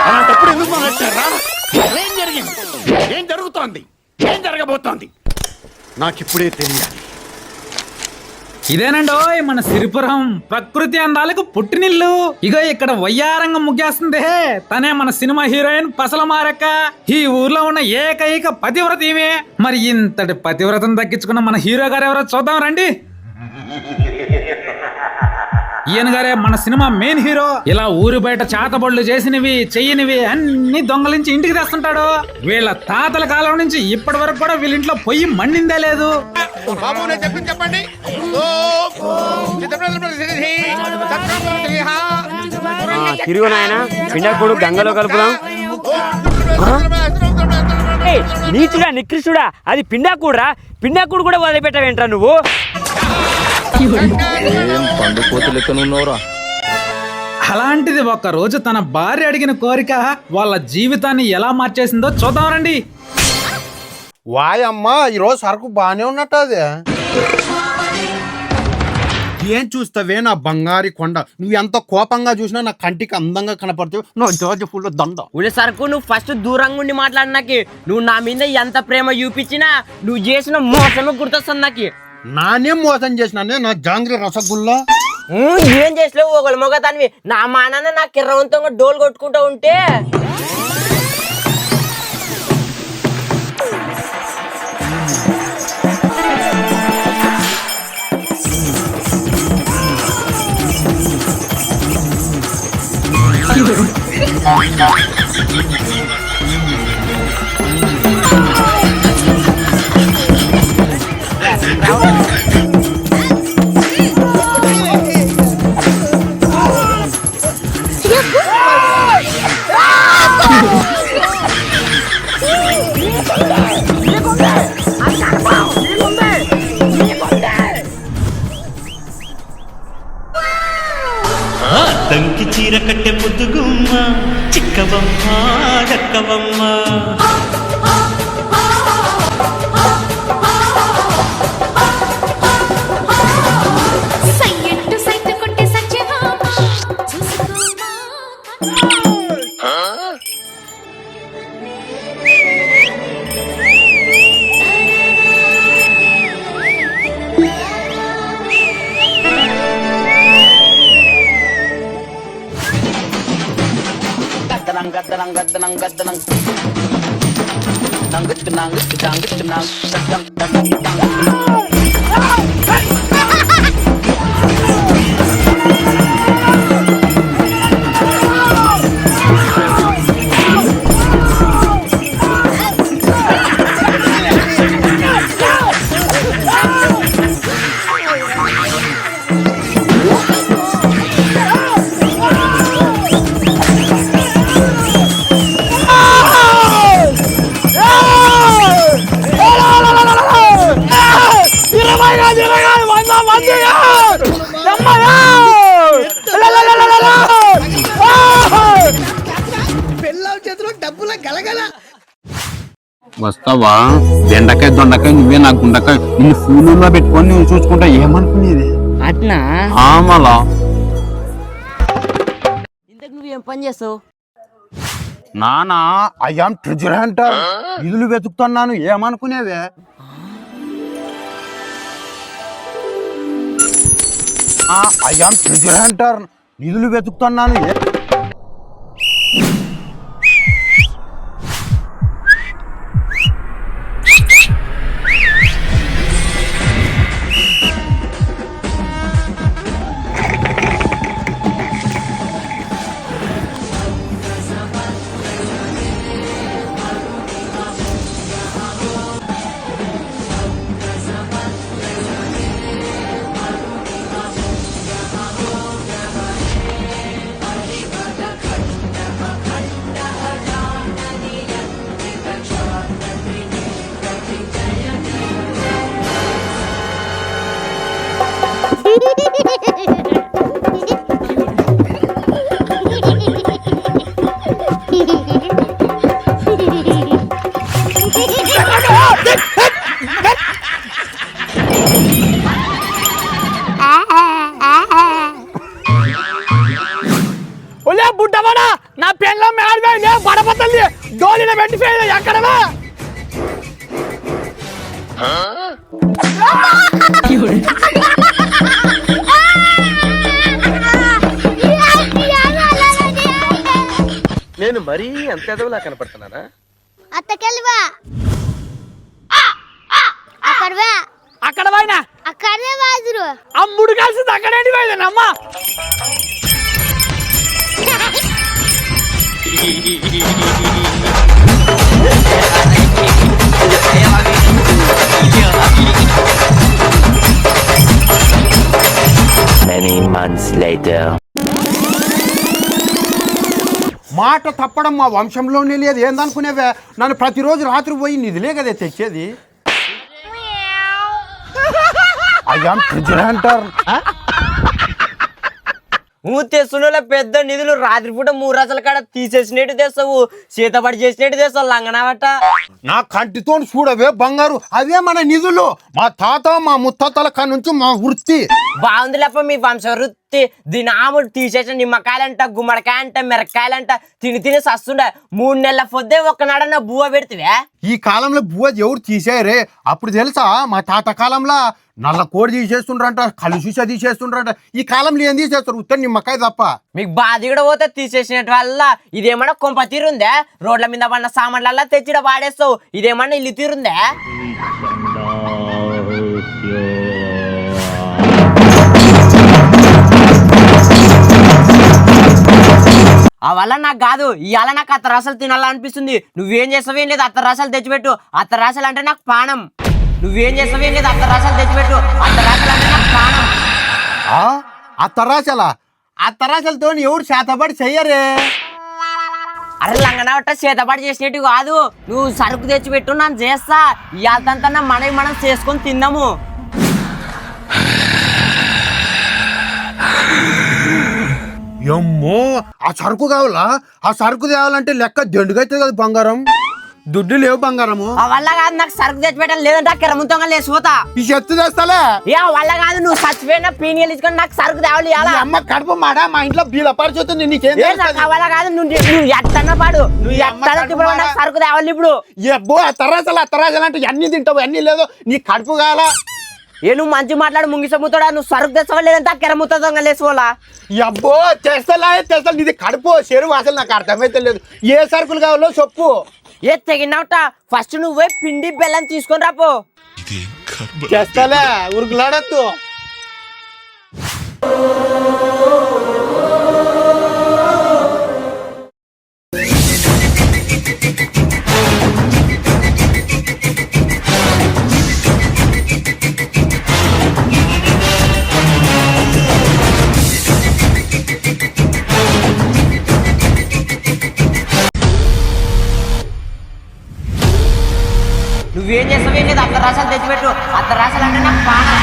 అలాంటప్పుడు ఎందుకు మొదలెట్టారా? ఏం జరిగింది? ఏం జరుగుతోంది? ఏం జరగబోతోంది? నాకిప్పుడే తెలియాలి. ఇదేనండో మన సిరిపురం ప్రకృతి అందాలకు పుట్టినిల్లు. ఇగో ఇక్కడ వయ్యారంగం ముగ్గేస్తుంది. తనే మన సినిమా హీరోయిన్ పసల మారక్క. ఈ ఊర్లో ఉన్న ఏకైక పతివ్రత ఈమె. మరి ఇంతటి పతివ్రతను దక్కించుకున్న మన హీరో గారు ఎవరో చూద్దాం రండి. ఈయన గారే మన సినిమా మెయిన్ హీరో. ఇలా ఊరి బయట చాతబడులు చేసినవి చెయ్యనివి అన్ని దొంగలించి ఇంటికి తెస్తుంటాడు. వీళ్ళ తాతల కాలం నుంచి ఇప్పటి వరకు కూడా వీళ్ళ ఇంట్లో పొయ్యి మండిందే లేదు. చెప్పండి. తిరుగు నాయన పిండాకుడు గంగలో కలుపుదాం. నీచుడా నికృష్టుడా, అది పిండాకుడురా. పిండాకుడు కూడా వదిలిపెట్టావేంట్రా నువ్వు? అలాంటిది ఒక్క రోజు తన భార్య అడిగిన కోరిక వాళ్ళ జీవితాన్ని ఎలా మార్చేసిందో చూద్దాం రండి. వాయమ్మా ఈరోజు సరుకు బానే ఉన్నట్టు. అది ఏం చూస్తావే నా బంగారి కొండ, నువ్వు ఎంత కోపంగా చూసినా నా కంటికి అందంగా కనపడుతుంది. నువ్వు ఫుల్ దండ ఉలి సరుకు. నువ్వు ఫస్ట్ దూరంగా ఉండి మాట్లాడినాకి. నువ్వు నా మీద ఎంత ప్రేమ చూపించినా నువ్వు చేసిన మోసమే గుర్తొస్తుంది నాకు. నానేం మోసం చేసినానే నా జాంగ్రీ రసగుల్లా? ఏం చేసలేవు ఒకళ్ళు మొగదానివి. నా మానాన్న నా కిర్రవంతంగా డోలు కొట్టుకుంటూ ఉంటే దంకి చీర కట్టె ముద్దుగుమ్మ చిక్కవమ్మ దక్కవమ్మ. వస్తావా? బెండకాయ దొండకాయ నువ్వే, నాకు గుండకాయ. నిన్ను ఫూలులో పెట్టుకొని నువ్వు చూసుకుంటా ఏమనుకునేది అట్నా? మళ్ళా ఇంతకు నువ్వేం పని చేస్తావు? నానా ఐఆమ్ ట్రెజర్ హంటర్, నిధులు వెతుకుతున్నాను. ఏమనుకునేవే? ఐఆమ్ ట్రెజర్ హంటర్, నిధులు వెతుకుతున్నాను. నా పెళ్ళ మేడమే పడపతల్లి డోలిన పెట్టిపోయింది ఎక్కడవా నేను మరీ అంత ఎదవలా కనపడుతున్నానా? అత్తకెళ్ళివా అక్కడవా అక్కడ పోయినా అక్కడే వాజురు అమ్ముడు కలిసి అక్కడేంటి పోయిందమ్మా Many months later. మాట తప్పడం మా వంశంలోనే లేదు ఏందనుకునేవే నన్ను ప్రతిరోజు రాత్రి పోయి నిధులే కదా తెచ్చేది అయ్యా ప్రెసిడెంటర్ తెస్తున్న పెద్ద నిధులు రాత్రిపూట 3 రోజుల కాడ తీసేసినట్టు తెస్తావు, చేతబడి చేసినట్టు తెస్తావు లంగనావట. నా కంటితో చూడవే బంగారు అవే మన నిధులు మా తాత మా ముత్తాతల కాడ నుంచి మా వృత్తి బాగుంది లేప మీ వంశ వృత్తి. దీని ఆముడు తీసేసిన నిమ్మకాయలంట గుమ్మడికాయంట మిరకాయలంట తిని తిని సస్తుండే. 3 నెలల పొద్దే ఒక్కనాడన్న బువ్వ పెడితే ఈ కాలంలో బువ్వ ఎవరు తీసేయరే. అప్పుడు తెలుసా మా తాత కాలంలో నల్ల కోడి తీసేస్తుండ్రంట, కలుషిష తీసేస్తుండ్రంట. ఈ కాలంలో ఏం తీసేస్తారు? ఉత్తర నిమ్మకాయ తప్ప. మీకు బాధ కూడా పోతే తీసేసినట్టు వల్ల ఇదేమన్నా కొంప తీరుందే? రోడ్ల మీద పడిన సామాన్లల్లా తెచ్చిడ వాడేస్తావు, ఇదేమన్నా ఇల్లు తీరుందే? ఆ వల్ల నాకు కాదు, ఇవాళ నాకు అత్తరాసలు తినాలనిపిస్తుంది. నువ్వేం చేస్తావేం లేదు, అత్తరాసలు తెచ్చిపెట్టు. అత్తరాసలు అంటే నాకు పానం. నువ్వేం చేస్తావేం లేదు, అత్తరాసలు తెచ్చిపెట్టు. అత్తరాసలు అంటే నాకు పానం. ఆ తరాసలతో ఎవరు చేతబడి చెయ్యరే. అరే లంగనవట్ట చేతబడి చేసినట్టు కాదు, నువ్వు సరుకు తెచ్చిపెట్టు, నన్ను చేస్తా. ఇవాళ మనం చేసుకొని తిందాము. ఎమ్మో ఆ సరుకు కావాలా? ఆ సరుకు తేవాలంటే లెక్క దండుగైతుంది కదా బంగారం. దుడ్డు లేవు బంగారము. ఆ వల్ల కాదు, నాకు సరుకు తెచ్చిపెట్టాలి, లేదంటే కిరముతంగా లేచిపోతా. ఈ చెత్త చేస్తాలే. ఏ వల్ల కాదు, నువ్వు చచ్చిపోయినా పీనియలు ఇచ్చుకొని నాకు సరుకు తేవాలి. అమ్మ కడుపు మాడ మా ఇంట్లో బీల పరిస్థితి నీకేం వల్ల కాదు, నువ్వు ఎట్టన్న పాడు, నువ్వు ఎట్టన్న నాకు సరుకు తేవాలి ఇప్పుడు. ఎబ్బో ఆ తరాసలు అంటే అన్ని తింటావు, అన్ని లేదు. నీ కడుపు కావాలా? నువ్వు మంచి మాట్లాడు ముంగిసముతాడా, నువ్వు సరుకు తెచ్చవా లేదంటే కిరముతంగా లేచిపోలా. అబ్బో తెస్తా నీది కడుపు చెరువు. అసలు నాకు అర్థమైతే లేదు. ఏ సరుకులు కావాలో చెప్పు. తెగినవుట ఫస్ట్ నువ్వే పిండి బెల్లం తీసుకొని రాపో. చేస్తాలే, ఉరుకులాడద్దు. నువ్వేం చేస్తావేం లేదు, అత్తరాసలు తెచ్చిపెట్టు. అత్తరాసలు అంటే నాకు పానం.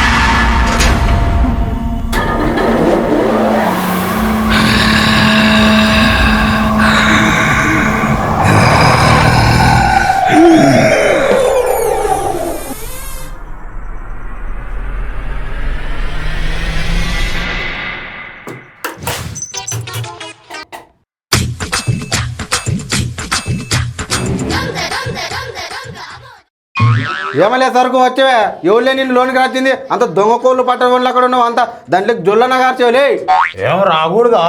ఏమలే సరుకు వచ్చేవే, ఎవరులే నిన్ను లోనికి రాచింది? అంత దొంగ కోళ్ళు పట్టడం అక్కడ ఉన్నావు, అంత దాంట్లో జొల్లన గార్చేవలే. ఏం రాకూడదా?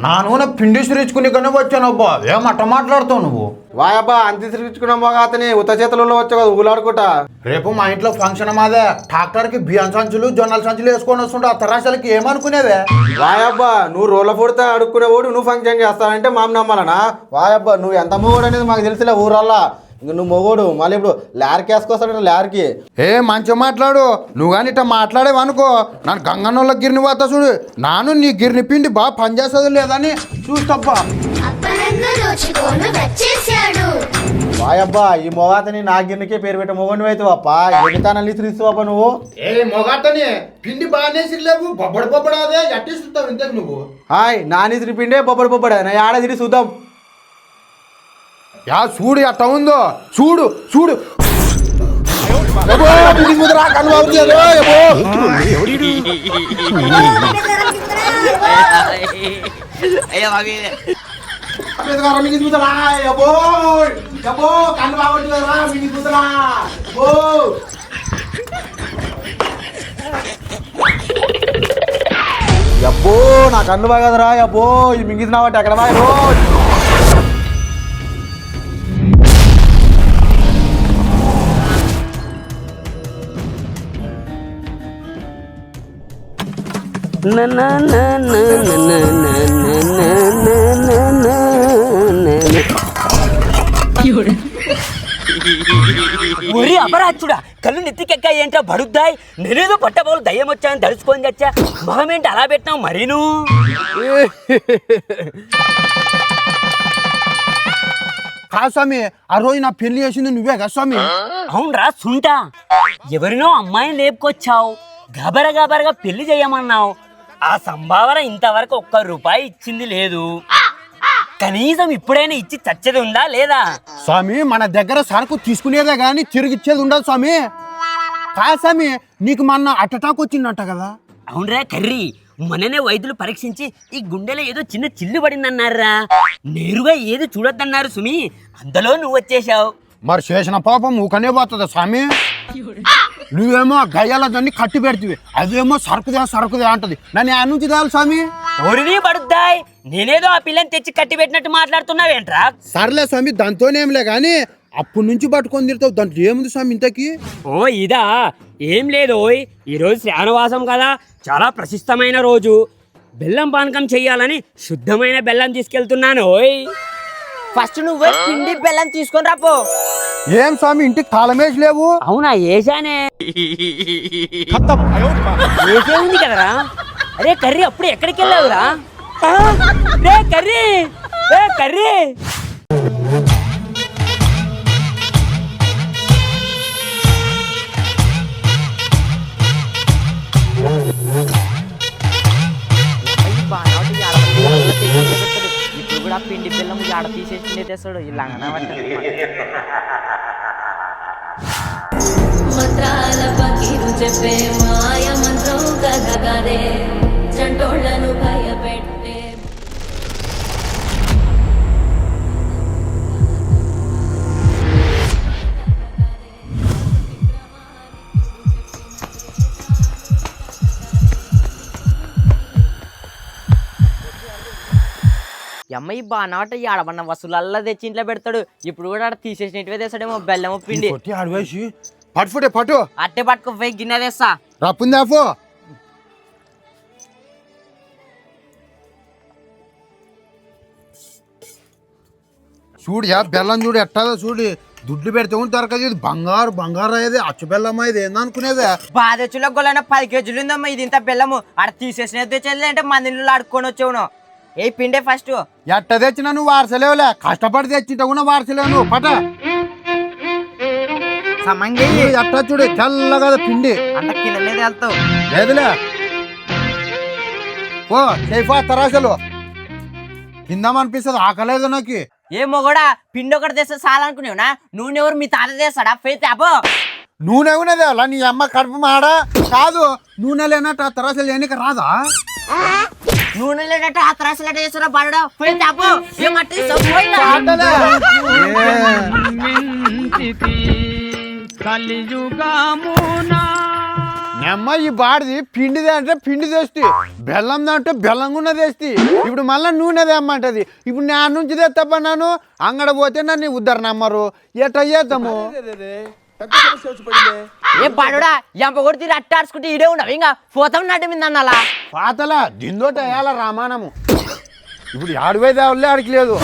నా నూనె పిండి సిరించుకుని కన్నా వచ్చాను. అబ్బా ఏం అట్ట మాట్లాడుతావు నువ్వు? వాయబ్బా అంతి సిరించుకున్నా బాగా అతని ఉత్త చేతులలో వచ్చావు కదా ఊలాడుకుంటా. రేపు మా ఇంట్లో ఫంక్షన్ మాదే. ట్రాక్టర్కి బియ్యం సంచులు జొన్నల సంచులు వేసుకొని వస్తుంటే ఆ తరాసలకి ఏమనుకునేవే? వాయబ్బా నువ్వు రోళ్ళ పొడితే అడుక్కునేవాడు, నువ్వు ఫంక్షన్ చేస్తానంటే మామ నమ్మాలనా? వాయబ్బా నువ్వు ఎంత మొగోడు అనేది మాకు తెలిసిలే ఊరల్లా. ఇంక నువ్వు మొగోడు మళ్ళీ ఇప్పుడు ల్యార్కి వేసుకొస్తాడు. ల్యార్కి ఏ మంచిగా మాట్లాడు. నువ్వు కానీ ఇట్లా మాట్లాడేవనుకో నన్ను గంగన్నోళ్ళ గిరిని పోతా చూడు. నాను నీ గిరిని పిండి బాగా పనిచేస్తుంది లేదని చూస్తాబ్బా. వాయబ్బా ఈ మొగాతని నా గిరినికే పేరు పెట్టే మొగని అవుతావు అప్ప. ఎన్నితానల్ని తీసుకోవా నువ్వు? ఏ మొగాతని పిండి బాగానే సిరిలేవు, బొబ్బడి ఎట్టి చూస్తావు ఇంతకు నువ్వు. హాయ్ నాని తిరి పిండే బొబ్బడి నా ఆడ తిరిగి చూద్దాం. యా చూడు అట్ట ఉందో, చూడు చూడు. మింగి చూతలా అబ్బో అబ్బో కన్ను బాగొట్టురా మింగి చూతలా అబ్బో అబ్బో నా కన్ను బాగదరా అబ్బో ఇది మింగితున్నావట ఎక్కడ బాగా ఒరి అపరాచుడా కళ్ళు నెత్తికెక్క ఏంటో బడుద్దాయి నేనేదో పట్టబోలు దయ్యం వచ్చాను తలుచుకొని తెచ్చా మొహం ఏంటి అలా పెట్టినావు మరీను కాదు స్వామి ఆ రోజు నా పెళ్లి చేసింది నువ్వే కదా స్వామి అవునరా సుంటా ఎవరినో అమ్మాయిని లేపుకొచ్చావు గబరగా పెళ్లి చేయమన్నావు ఆ సంభావన ఇంతవరకు ₹1 ఇచ్చింది లేదు కనీసం ఇప్పుడైనా ఇచ్చి చచ్చేది ఉందా లేదా స్వామి మన దగ్గర సరుకు తీసుకునేదే గాని తిరిగిచ్చేది ఉండదు స్వామి కాదు స్వామి నీకు మొన్న అటాక్ వచ్చిందంట కదా అవునరా కర్రీ మొన్ననే వైద్యులు పరీక్షించి ఈ గుండెలో ఏదో చిన్న చిల్లు పడిందన్నారా నేరుగా ఏది చూడొద్దన్నారు సుమి అందులో నువ్వు వచ్చేసావు మరి చేసిన పాపం ఊకనే పోతుందా స్వామి నువ్వేమో గయ్యాల దాన్ని కట్టి పెడుతుంది అదేమో సరుకుదే అంటది నన్ను ఆ నుంచి తేవాలి స్వామి ఒరిని పడుద్దాయ్ నేనేదో ఆ పిల్లని తెచ్చి కట్టి పెట్టినట్టు మాట్లాడుతున్నావేంట్రా సర్లే స్వామి దాంతోనేంలే గాని అప్పటి నుంచి పట్టుకొని తిడతావు దాంట్లో ఏముంది స్వామి ఇంతకి ఓ ఇదా ఏం లేదు ఓయ్ ఈరోజు శ్రావణవాసం కదా చాలా ప్రశస్తమైన రోజు బెల్లం పానకం చెయ్యాలని శుద్ధమైన బెల్లం తీసుకెళ్తున్నాను ఓయ్ ఫస్ట్ నువ్వు పిండి బెల్లం తీసుకొని రాపో ఏం స్వామి ఇంటికి తాళమేసి లేవు అవునా ఏసానే ఏసే ఉంది కదరా అరే కర్రీ అప్పుడు ఎక్కడికి వెళ్ళావురా రే కర్రీ రే కర్రీ ఇప్పుడు కూడా పిండి బెల్లం ఆడ తీసేసి తెస్తాడు ఇలా మంత్రాల పకీరు చెప్పే మాయ మంత్రం కథగానే చంటోళ్లను భయపెట్టే అమ్మాయి బానాట ఆడమన్న వసూలల్లా తెచ్చి ఇంట్లో పెడతాడు ఇప్పుడు కూడా ఆడ తీసేసినట్టువే తెస్తాడేమో బెల్లము పిండి ఆడవేసి పట్టుఫుటే పట్టు అట్టే పట్టుకుపోయి గిన్నె తెస్తా రప్పుందాఫో చూడు బెల్లం చూడు ఎట్టాదో చూడు దుడ్లు పెడితే కూడా దొరకదు ఇది బంగారు అయ్యేది అచ్చు బెల్లం అయ్యేది ఏందనుకునేదే బాధచ్చులో గొల్లైనా 10 కేజీలు ఉందమ్మా ఇది ఇంత బెల్లము ఆడ తీసేసినది తెచ్చేది అంటే మంది నీళ్ళు ఆడుకొని వచ్చావును ఏ పిండే ఫస్ట్ ఎట్ట తెచ్చినా నువ్వు వారసలేవులే కష్టపడి తెచ్చింట కూడా వారసలేవు నువ్వు పట సమంగి ఎట్ట చూడు తెల్లగా పిండి అంత కిందనే వెళ్తావు లేదులే ఓ చేయిపో తరాసలు తిందామనిపిస్తుంది ఆకలేదు నాకు ఏమో కూడా పిండి ఒకటి తెస్తే చాలనుకునేవునా నూనె ఎవరు మీ తాత తెస్తాడా ఫేతే అబ్బో నూనె ఉన్నదే అలా నీ అమ్మ కడుపు మాడ కాదు నూనె లేనట్టు ఆ తరాసలు లేనిక రాదా నూనె లేనట్టు ఆ త్రాసలు చేస్తారా బడడా ఫేతే అబ్బో ఏమట్టి అమ్మ ఈ బాడిది పిండిదే అంటే పిండి తెస్తే బెల్లం అంటే బెల్లం కూడా తెస్తే ఇప్పుడు మళ్ళీ నూనె తెమ్మంటది ఇప్పుడు నా నుంచి తెత్తపన్నాను అంగడ పోతే నన్ను ఉద్దరు నమ్మరు ఎట్లా చేద్దాము ఏ బడడా ఎంప కొడితే అట్టాడుచుకుంటే ఇడే ఉండవు ఇంకా పోతాం నడ్డు మీద అన్నాలా పాతలా దిందోట వేయాల రామానము ఇప్పుడు ఆడిపోయి తేవలే ఆడికి లేదు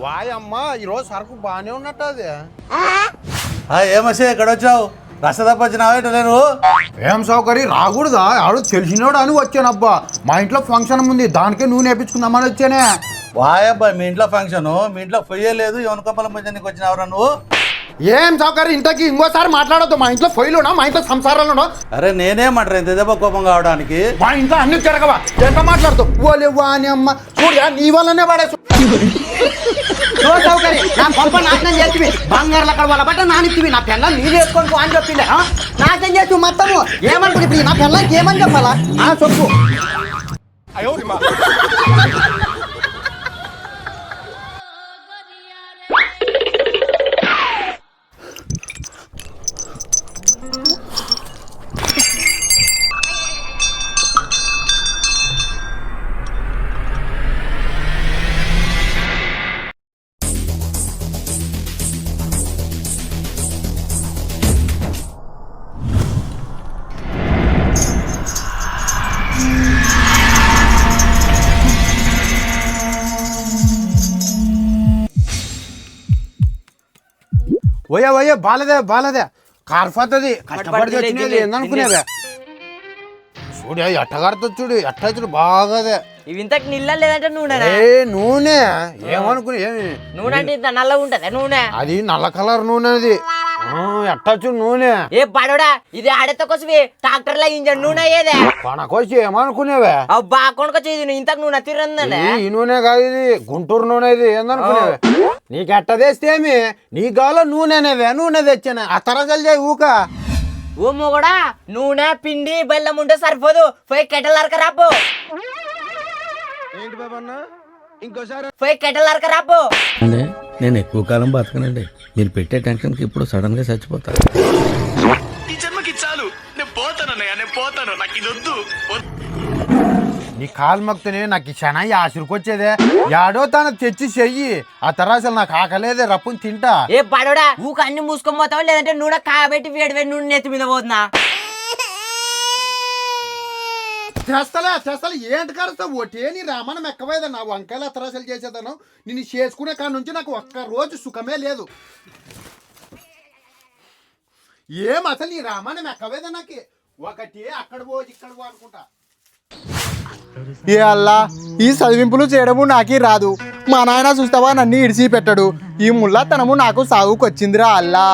వాయమ్మా ఈరోజు సరుకు బాగానే ఉన్నట్టు అది ఏమసే ఎక్కడ వచ్చావు రసదప్ప వచ్చినావా నేను ఏం సౌకర్యం రాకూడదా ఆడు తెలిసినోడు అని వచ్చానబ్బా మా ఇంట్లో ఫంక్షన్ ఉంది దానికే నూనె వేపించుకుందామని వచ్చానే వాయబ్బా మీ ఇంట్లో ఫంక్షన్ మీ ఇంట్లో పొయ్యలేదు ఎవరికొప్పల పంచానికి వచ్చినావురా నువ్వు ఏం సౌకర్యం ఇంతకీ ఇంకోసారి మాట్లాడొద్దు మా ఇంట్లో పొయ్యిలోనా మా ఇంట్లో సంసారాలున్నా అరే నేనేమంటారు ఇంత దెబ్బ కోపం కావడానికి మా ఇంట్లో అన్ని తిరగవా ఎంత మాట్లాడుతావు ఓలే వాని అమ్మ చూడ నీ వల్లనే పడేసు నా కొంప నాశనం చేసి బంగారు అక్కడ వాళ్ళ బట్ట నానిచ్చివి నా పిల్లలు నీళ్ళు వేసుకొని అని చెప్పిండే నాశనం చేసి మొత్తము ఏమనుకుంది ఇప్పుడు నా పిల్లలకి ఏమని చెప్పాలా చెప్పు ఓయే బాలదే కార్ఫతది కష్టపడి వచ్చినది ఏందనుకునేవే చూడు ఎట్టగారితో చూడు ఎట్ట బాగాదే ఇవి ఇంతకు నిల్ల లేదంటే నూనె నూనె ఏమనుకుని ఏమి నూనె అంటే ఇంత నల్లగా ఉంటది నూనె అది నల్ల కలర్ నూనె అది ఎట్టచ్చు నూనె ఏ పడవడా ఇది ఆడెత్త కోసవి ట్రాక్టర్ లా ఇంజన్ నూనె అయ్యేదే కొనకొచ్చి ఏమనుకునేవే బా కొనుకొచ్చి ఇది ఇంతకు నూనె తిరందండి ఈ నూనె కాదు ఇది గుంటూరు నూనె ఇది ఏందనుకునేవే నీకు ఎట్ట తెస్తేమి నీ గాలో నూనెనేవే నూనె తెచ్చాను ఆ తరగలు చేయి ఊక ఓ మొగడా నూనె పిండి బెల్లం ఉంటే సరిపోదు పోయి కెటల్ అరక రాపో ఏంటి బాబన్నా ఇంకోసారి పోయి కెటల్ అరక రాపో నేను ఎక్కువ కాలం బతకనండి మీరు పెట్టే టెన్షన్కి ఇప్పుడు సడన్ గా చచ్చిపోతా ఈ జన్మకి చాలు నేను పోతానన్నయ్య నేను పోతాను నాకు ఇది వద్దు నీ కాలు మక్తనే నాకు ఈ క్షణాయి ఆశురుకొచ్చేదే యాడో తన తెచ్చి చెయ్యి ఆ తర్వాత అసలు నాకు ఆకలేదే రప్పుని తింటా ఏ పడవడా ఊక అన్ని మూసుకొని పోతావా లేదంటే నూనె కాబెట్టి వేడి వేడి నూనె నెత్తి మీద పోతున్నా చేస్తలే ఏంటి కరుస్తావు ఒకటే నీ రామాయణం ఎక్కవైదా నా వంకాయలు అతరాసలు చేసేదాను నేను చేసుకునే కాడ నుంచి నాకు ఒక్క రోజు సుఖమే లేదు ఏం అసలు నీ రామాయణం ఎక్కవైదా నాకు ఒకటి అక్కడ పోదు ఇక్కడ పో అనుకుంటా ఏ అల్లా ఈ చదివింపులు చేయడము నాకే రాదు మా నాయన చూస్తావా నన్ను ఇడిచి పెట్టాడు ఈ ముళ్ళతనము నాకు సాగుకొచ్చిందిరా అల్లా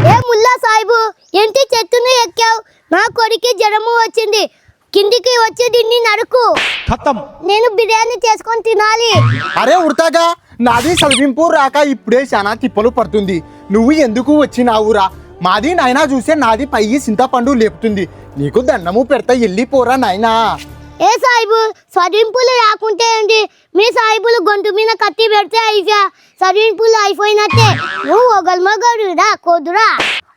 ఏ ముల్లా సాహిబు ఏంటి చెట్టును ఎక్కావు నా కొడుకు జ్వరము వచ్చింది కిందికి వచ్చి దీన్ని నరుకు నేను బిర్యానీ చేసుకొని తినాలి అరే ఉడతాగా నాది చదివింపు రాక ఇప్పుడే చాలా తిప్పలు పడుతుంది నువ్వు ఎందుకు వచ్చినావురా మాది నాయనా చూసే నాది పై చింతపండు లేపుతుంది నీకు దండము పెడతా వెళ్ళిపోరా నాయనా ఏ సాహిబు చదివింపులు రాకుంటే ఏంటి మీ సాహిబులు గొంతు మీద కత్తి పెడితే అయిపోయా చదివింపులు అయిపోయినట్టే నువ్వు ఒకల్మగడురా కోదురా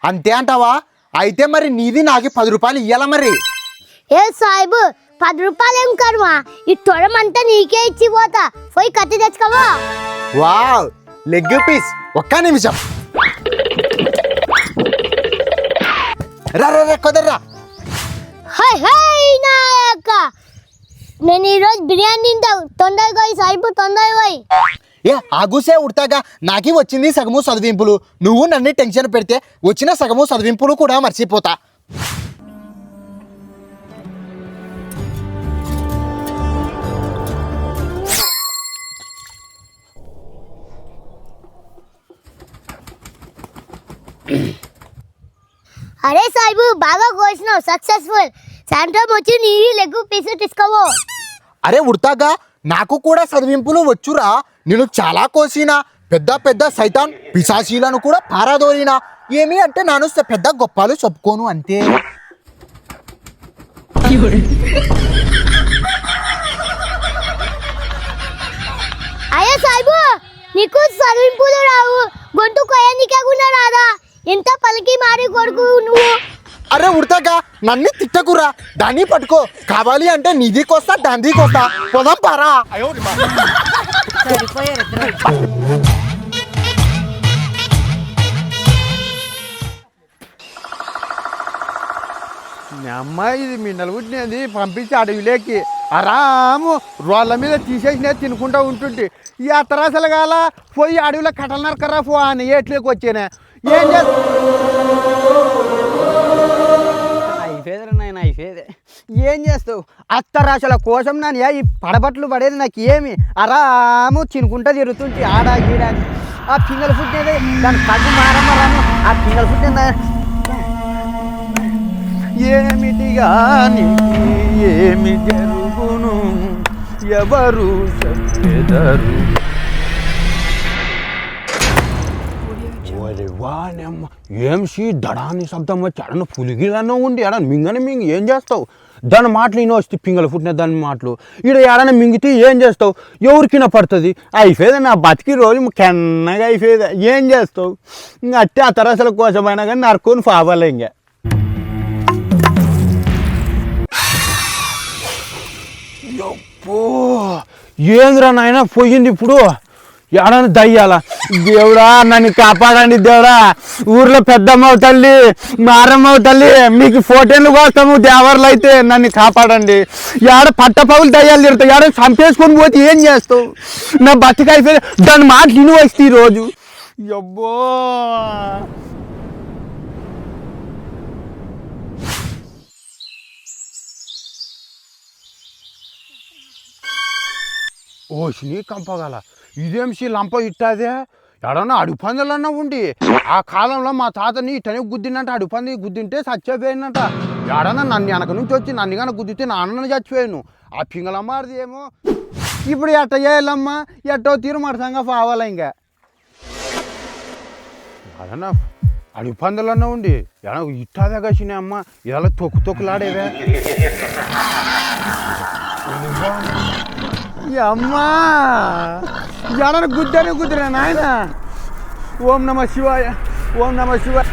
అంతే అంటావా అయితే మరి నీది నాకు 10 రూపాయలు ఇయ్యాల మరి ఏ సాహిబు 10 రూపాయలు ఏం కర్మా ఈ తొడమంతా నీకే ఇచ్చిపోతా పోయి కత్తి తెచ్చుకోవా వావ్ లెగ్ పీస్ ఒక్క నిమిషం రా కుదర్రా హై హై నాయక నేను ఈరోజు బిర్యానీ తింటావు తొందరగా పోయి సాహిబు తొందరగా పోయి ఏ ఆగుసే ఉడతాగా నాకి వచ్చింది సగము చదివింపులు నువ్వు నన్ను టెన్షన్ పెడితే వచ్చిన సగము చదివింపులు కూడా మర్చిపోతా అరే సాహిబు బాగా కోసినావు సక్సెస్ఫుల్ సాయంత్రం వచ్చి నీ లెగ్ పీస్ తీసుకోవో అరే ఉడతాగా నాకు కూడా చదివింపులు వచ్చురా నేను చాలా కోసినా పెద్ద పెద్ద సైతాన్ పిశాచీలను కూడా పారాదోరినా ఏమి అంటే నాను పెద్ద గొప్పలు చెప్పుకోను అంతే అయ్యా సాహిబు నీకు చదివింపులు రావు గొంతు కొయ్యనికే కూడా రాదా ఎంత పలికి మారి కొడుకు నువ్వు అరే ఉడతాగా నన్ను తిట్టకురా దాన్ని పట్టుకో కావాలి అంటే నిధికి వస్తా దండికి వస్తా పొలం పారా మీ అమ్మాయి ఇది మీ నలుగురినేది పంపించి అడవిలోకి ఆరాము రోళ్ళ మీద తీసేసినే తినుకుంటూ ఉంటుంటే ఈ అత్తరాసలు కాల పోయి అడవిలో కట్టలు నరకరా పో అని ఏట్లోకి వచ్చానే ఏం చేస్తా ఏం చేస్తావు అత్తరాశల కోసం నాని ఈ పడబట్లు పడేది నాకు ఏమి ఆరాము తినుకుంటా తిరుగుతుంటే ఆడా గీడాని ఆ పింగళ పుట్టినది దాని కళ్ళు మారమ్మరాను ఆ పింగళ పుట్టిన ఏమిటిగా ఏమి జరుగును ఎవరు చెప్పెదరు ఏం దడాని శబ్దం వచ్చి అడను పులిగిలన్నా ఉండి అడను మింగని మింగి ఏం చేస్తావు దాని మాటలు ఈయన వస్తే పింగళ పుట్టిన దాని మాటలు ఈడ ఏడన మింగితే ఏం చేస్తావు ఎవరికిన పడుతుంది అయిపోయేది నా బతికి రోజు కెన్నగా అయిపోయేది ఏం చేస్తావు ఇంకా అట్టే ఆ తరసల కోసమైనా కానీ నరుకొని పావాలి ఇంకా ఏంద్రా నాయన పోయింది ఇప్పుడు ఎడని దయ్యాల దేవుడా నన్ను కాపాడండి దేవుడా ఊర్లో పెద్దమ్మ తల్లి మారమ్మ తల్లి మీకు ఫోటోలు కోస్తాము దేవర్లు అయితే నన్ను కాపాడండి ఏడ పట్టపగులు దయ్యాలు తిడతావు ఏడ చంపేసుకొని పోతే ఏం చేస్తావు నా బతికి అయిపోయి దాని మాట విని వస్తే ఈరోజు అబ్బో ఓషిని కంపగల ఇదేంసి లంప ఇట్టాదే ఎడన్నా అడుపందులన్నా ఉండి ఆ కాలంలో మా తాతని ఇటనే గుద్దినంట అడుపంది గుద్దింటే చచ్చిపోయినట ఎడన్నా నన్ను వెనక నుంచి వచ్చి నన్ను కన్నా గుద్దితే నాన్నని చచ్చిపోయాను ఆ పింగళమ్మారిది ఏమో ఇప్పుడు ఎట్ట చేయాలమ్మా ఎట్టో తీరు మరసంగా పోవాలా ఇంకా ఎడన్నా అడుపందులన్నా ఉండి ఎడ ఇట్టాదే కసినా అమ్మ ఇలా తొక్కులాడేవే అమ్మా ఎడన గుద్దరా నాయన ఓం నమ శివాయ ఓం నమ శివాయ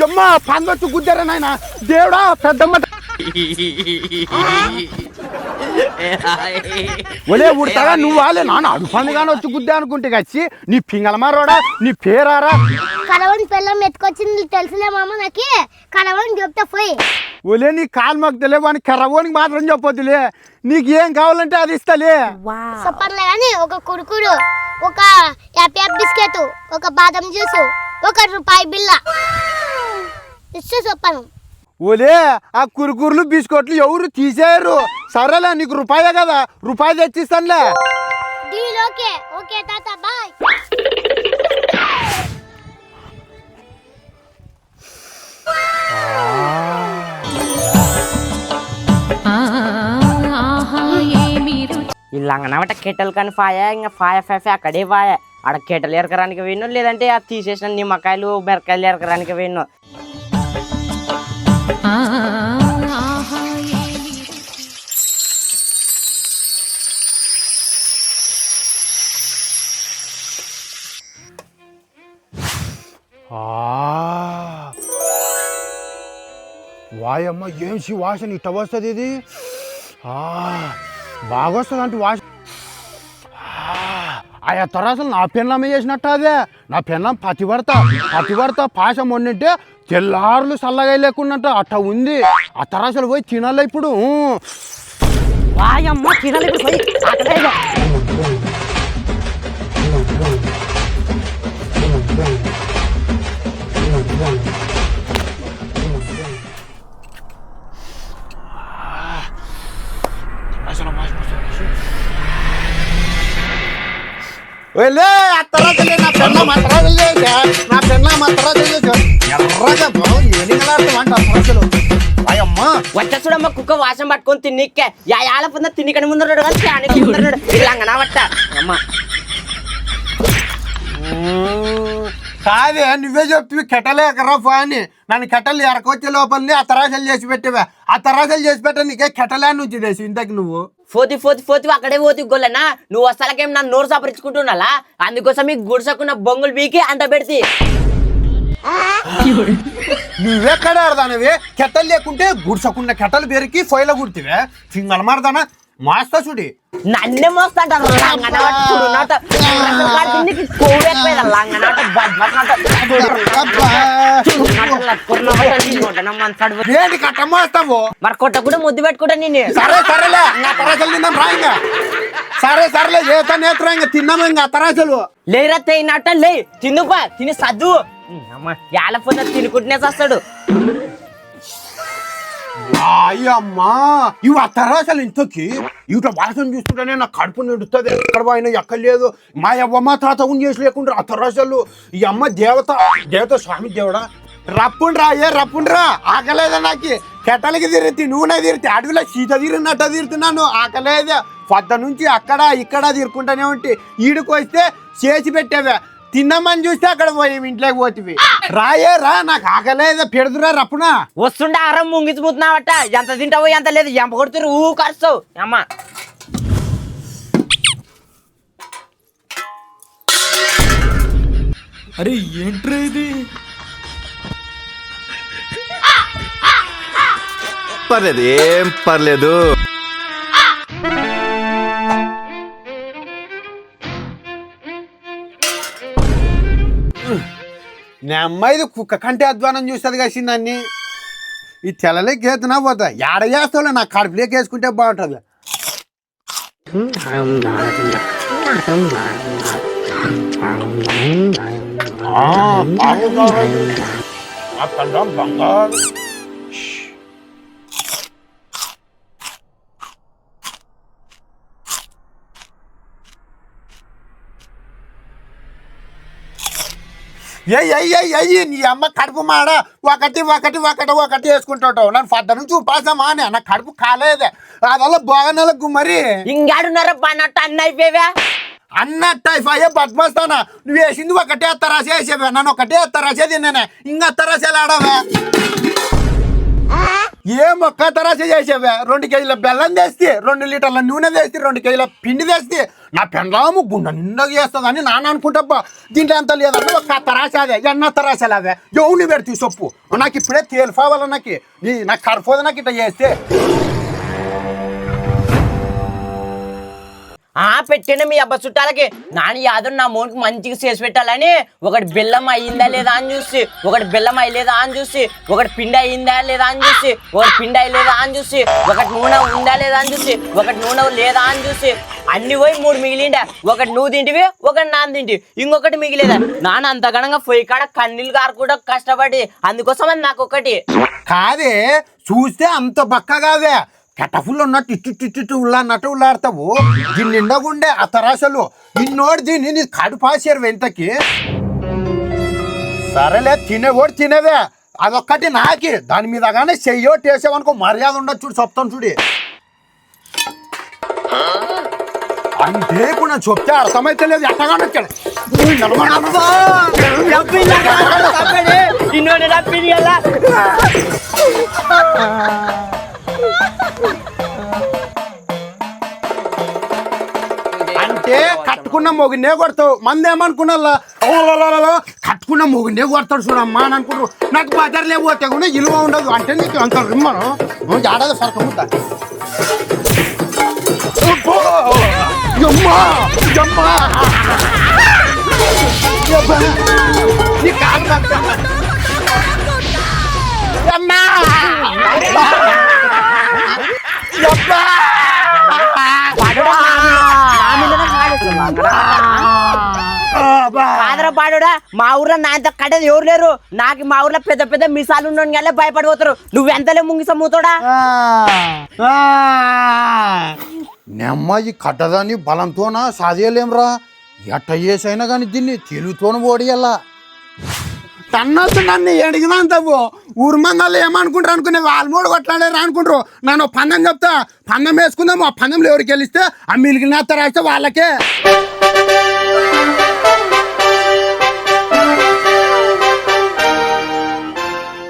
అమ్మా పందొచ్చు గుద్దరా నాయన దేవుడా పెద్దమ్మ ఒలే ఉడతాగా నువ్వు వాళ్ళే నాన్న అడుపండుగానే వచ్చి గుద్దా అనుకుంటే వచ్చి నీ పింగళమారోడా నీ పేరారా కడవని పిల్లం ఎత్తుకొచ్చింది తెలుసులే మామ నాకు కడవని చెప్తా పోయి ఒలే నీ కాలు మాకు తెలియ వాడిని కర్రవోనికి మాత్రం చెప్పొద్దులే నీకు ఏం కావాలంటే అది ఇస్తలే చెప్పర్లే కానీ ఒక కురుకురు ఒక యాప్ బిస్కెట్ ఒక బాదం జ్యూస్ ₹1 బిల్ల ఇస్తే చెప్పను ఓలే ఆ కురుకుర్లు బిస్కెట్లు ఎవరు తీసేయరు సరేలే నీకు రూపాయే కదా రూపాయి తెచ్చిస్తానులే డీల్ ఓకే ఓకే తాత బాయ్ ఈ లంగనమాట కెటల్ కానీ ఫాయా ఇంకా ఫాయ అక్కడే ఫాయ ఆడ కెటలు ఎరకరానికి పోయినో లేదంటే అది తీసేసిన నిమ్మకాయలు మిరకాయలు ఎరకరానికి పోయినో వాయమ్మ ఏం వాసన ఇట్ట వస్తుంది ఇది బాగా వస్తుంది అంటే వాసన ఆయా తరాసలు నా పెన్లమ్మ చేసినట్టు అదే నా పెన్లం పతివర్త పాశం వండింటే తెల్లారులు చల్లగా లేకున్నట్ట అట్ట ఉంది ఆ తరాసలు పోయి తినాలి ఇప్పుడు వాయమ్మ తినాలి పోయి వచ్చేసూడమ్మ కుక్క వాసన పట్టుకొని తిన్నిక్కే యాల పొంద తిన్నికని ముందర లంగనవట్ట అమ్మ కాదే నువ్వే చెప్తివి కెటలే ఎకరా అని నన్ను కెటలు ఎరకొచ్చే లోపలనే ఆ తరాసలు చేసి పెట్టేవా ఆ తరాసలు చేసి పెట్ట నీకే కెటలే నుంచి తెసి ఇంతకు నువ్వు పోతి అక్కడే పోతి గొల్లనా నువ్వు వస్తాలకేం నన్ను నోరు సపరించుకుంటున్నా అందుకోసం మీకు గుడిసకున్న బొంగులు బీకి అంట పెడితే నువ్వెక్కడ ఆడదానవే కెట్టలు లేకుంటే గుడిసకున్న కెట్టలు పెరికి ఫైల గుర్తివే సింగల్ మారదానా మాస్తా చూడి నన్నే మోస్తాంటారు కట్ట మోస్తావు మరి కొట్టకుండా ముద్దు పెట్టుకుంటా నేను సరేలే ఇంకా తరాసలు తిన్నాం రా ఇంకా సరేలే ఏత నేత్రా ఇంకా తిన్నాము ఇంకా తరాసలు లేరా తేయినట్ట లే తినుపా తిని సద్దు ఏళ్ళ తినుకుంటూనే వస్తాడు అయ్యమ్మా ఇవి ఆ తరాసలు ఇంతకి ఇట్లా వాసన చూస్తుంటేనే నాకు కడుపు నిండుతుంది ఎక్కడ పోయినా ఎక్కడ లేదు మా అవ్వమ్మ తాత చేసి లేకుండా ఆ తరాసలు ఈ అమ్మ దేవత స్వామి దేవుడా రప్పుండ్రా ఆకలేదా నాకు కెట్టలకి తిరిగి నూనె తిరిగి అడవిలో సీత తిరిగినట్ట తిరుగుతున్నాను ఆకలేదా పొద్దు నుంచి అక్కడ ఇక్కడ తిరుక్కుంటానే ఉంటే ఈడికి వస్తే చేసి పెట్టావే తిన్నామని చూస్తే అక్కడ పోయి ఇంట్లోకి పోతివి రా నాకు ఆకలేదా పెడుతురా రప్పునా వస్తుండే ఆరం ముంగిచ్చిపోతున్నావట ఎంత తింటావో ఎంత లేదు ఎంప కొడుతురు ఊ కరుస్తావు అమ్మ అరే ఏంట్రా ఇది పర్లేదు ఏం పర్లేదు నా అమ్మాయిది కుక్క కంటే అధ్వానం చూస్తుంది కసిందాన్ని ఈ తెల్లలేకి ఏతున్నా పోతా ఏడ చేస్తావులే నాకు కడుపులోకి వేసుకుంటే బాగుంటుంది బంగారు నీ అమ్మ కడుపు మాడ ఒకటి వేసుకుంటావు నన్ను పొద్దు నుంచి ఉపాసమా అని నా కడుపు కాలేదే అదల్ల బాగానలకు మరి ఇంగాడున్నారా పన్నట్టు అన్న అయిపోయావా అన్నట్టు అయిపోయే బద్మస్తానా నువ్వు వేసింది ఒకటే అత్తరాసే వేసేవే నన్ను ఒకటే అత్తరాసే తిన్నానే ఇంకా అత్తరాసేలు ఆడవే ఏం ఒక్క తరాసే చేసేవే 2 కేజీల బెల్లం తెస్తే 2 లీటర్ల నూనె తెస్తే 2 కేజీల పిండి తెస్తే నా పెండ్లాము గుండె నిండగా చేస్తుందని నాన్న అనుకుంటా దీంట్లో ఎంత లేదంటే ఒక్క తరాస అదే ఎన్న తరాసలు అవే ఎవరిని పెడితే సొప్పు నాకు ఇప్పుడే తేలిపోవాల నాకు కరపోదు నాకు ఇట్లా చేస్తే పెట్టిన మీ అబ్బా చుట్టాలకి నాని యాదవ్ నా మోన్కి మంచిగా చేసి పెట్టాలని ఒకటి బెల్లం అయ్యిందా లేదా అని చూసి ఒకటి బెల్లం అయ్యలేదా అని చూసి ఒకటి పిండి అయ్యిందా లేదా అని చూసి ఒకటి పిండి అయ్యలేదా అని చూసి ఒకటి నూనె ఉందా లేదా అని చూసి ఒకటి నూనె లేదా అని చూసి అన్ని పోయి 3 మిగిలిండా ఒకటి నువ్వు తింటివి ఒకటి నాన్న తింటివి ఇంకొకటి మిగిలేదా నాన్న అంత గణంగా పొయ్యి కాడ కన్నీళ్ళు కారకుండా కష్టపడి అందుకోసం అది నాకు ఒకటి కాదే చూస్తే అంత బక్కగావే కెట్టఫుల్ ఉన్నట్టు ఇట్టు ఉల్లన్నట్టు ఉల్లాడతావు దీన్ని నిండగుండే ఆ తరాసలు నిన్నోడు దీన్ని నీ కడుపాసారు వెంతకి సరేలే తినేవాడు తినేవే అదొక్కటి నాకి దాని మీద కానీ చెయ్యో టేసేవనుకో మర్యాద ఉండదు చూడు చెప్తాను చూడి అంటే ఇప్పుడు నేను చెప్తే అర్థమైతే లేదు ఎట్టగానే వచ్చాడు అంటే కట్టుకున్న మొగినే కొడతావు మంది ఏమనుకున్నా కట్టుకున్న మొగినే కొడతాడు చూడమ్మా అని అనుకుంటారు నాకు బజార్లే పోతే కూడా ఇలువ ఉండదు అంటే నీకు అంత రిమ్మను ఏడాది సరకముద్దా పాడుడా మా ఊర్లో నాంత కట్టేది ఎవరు లేరు నాకు మా ఊర్లో పెద్ద పెద్ద మిసాలు ఉన్న భయపడిపోతారు నువ్వు ఎంతలే ముంగిసమ్ముతాడా నెమ్మాయి కట్టదాన్ని బలంతోనా సాధేయలేంరా ఎట్ట చేసైనా కానీ దీన్ని తెలుగుతోన ఓడియల్లా తన్నొద్దు నన్ను ఎడిగినంతవు ఊరు మందల్లో ఏమనుకుంటారు అనుకునే వాళ్ళు మూడు కొట్లాడారు అనుకుంటారు నన్ను పందెం చెప్తా పందెం వేసుకుందాము ఆ పందెంలో ఎవరికి వెళ్ళిస్తే ఆ మిలిగిన రాస్తే వాళ్ళకే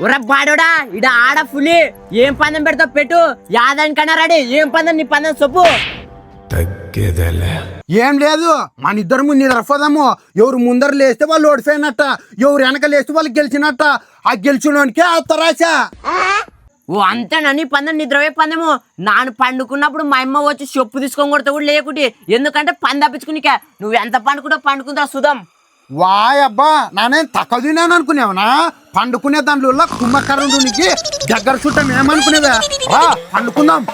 ఒరే బాడోడా ఇడ ఆడ పులి ఏం పందెం పెడతావు పెట్టు యాదానికన్నా రాడి ఏం పందెం నీ పందెం చెప్పు ఏం లేదు మన ఇద్దరు ముందు నిద్రపోదాము ఎవరు ముందర లేస్తే వాళ్ళు ఓడిపోయినట్ట ఎవరు వెనక లేస్తే వాళ్ళు గెలిచినట్ట ఆ గెలిచినోనికే ఆ తరాశ ఓ అంతేనా నీ పందెం నిద్రపోయే పందెము నాను పండుకున్నప్పుడు మా అమ్మ వచ్చి చెప్పు తీసుకొని కొడతా కూడా లేకుంటే ఎందుకంటే పని తప్పించుకునికే నువ్వు ఎంత పండుకుంటావు పండుకుంటా సుధం వాయబ్బా నానేం తక్కువ తిన్నాను అనుకునేవనా పండుకునే దాంట్లో కుంభకర్ణునికి దగ్గర చుట్టం ఏమనుకునేవా పండుకుందాం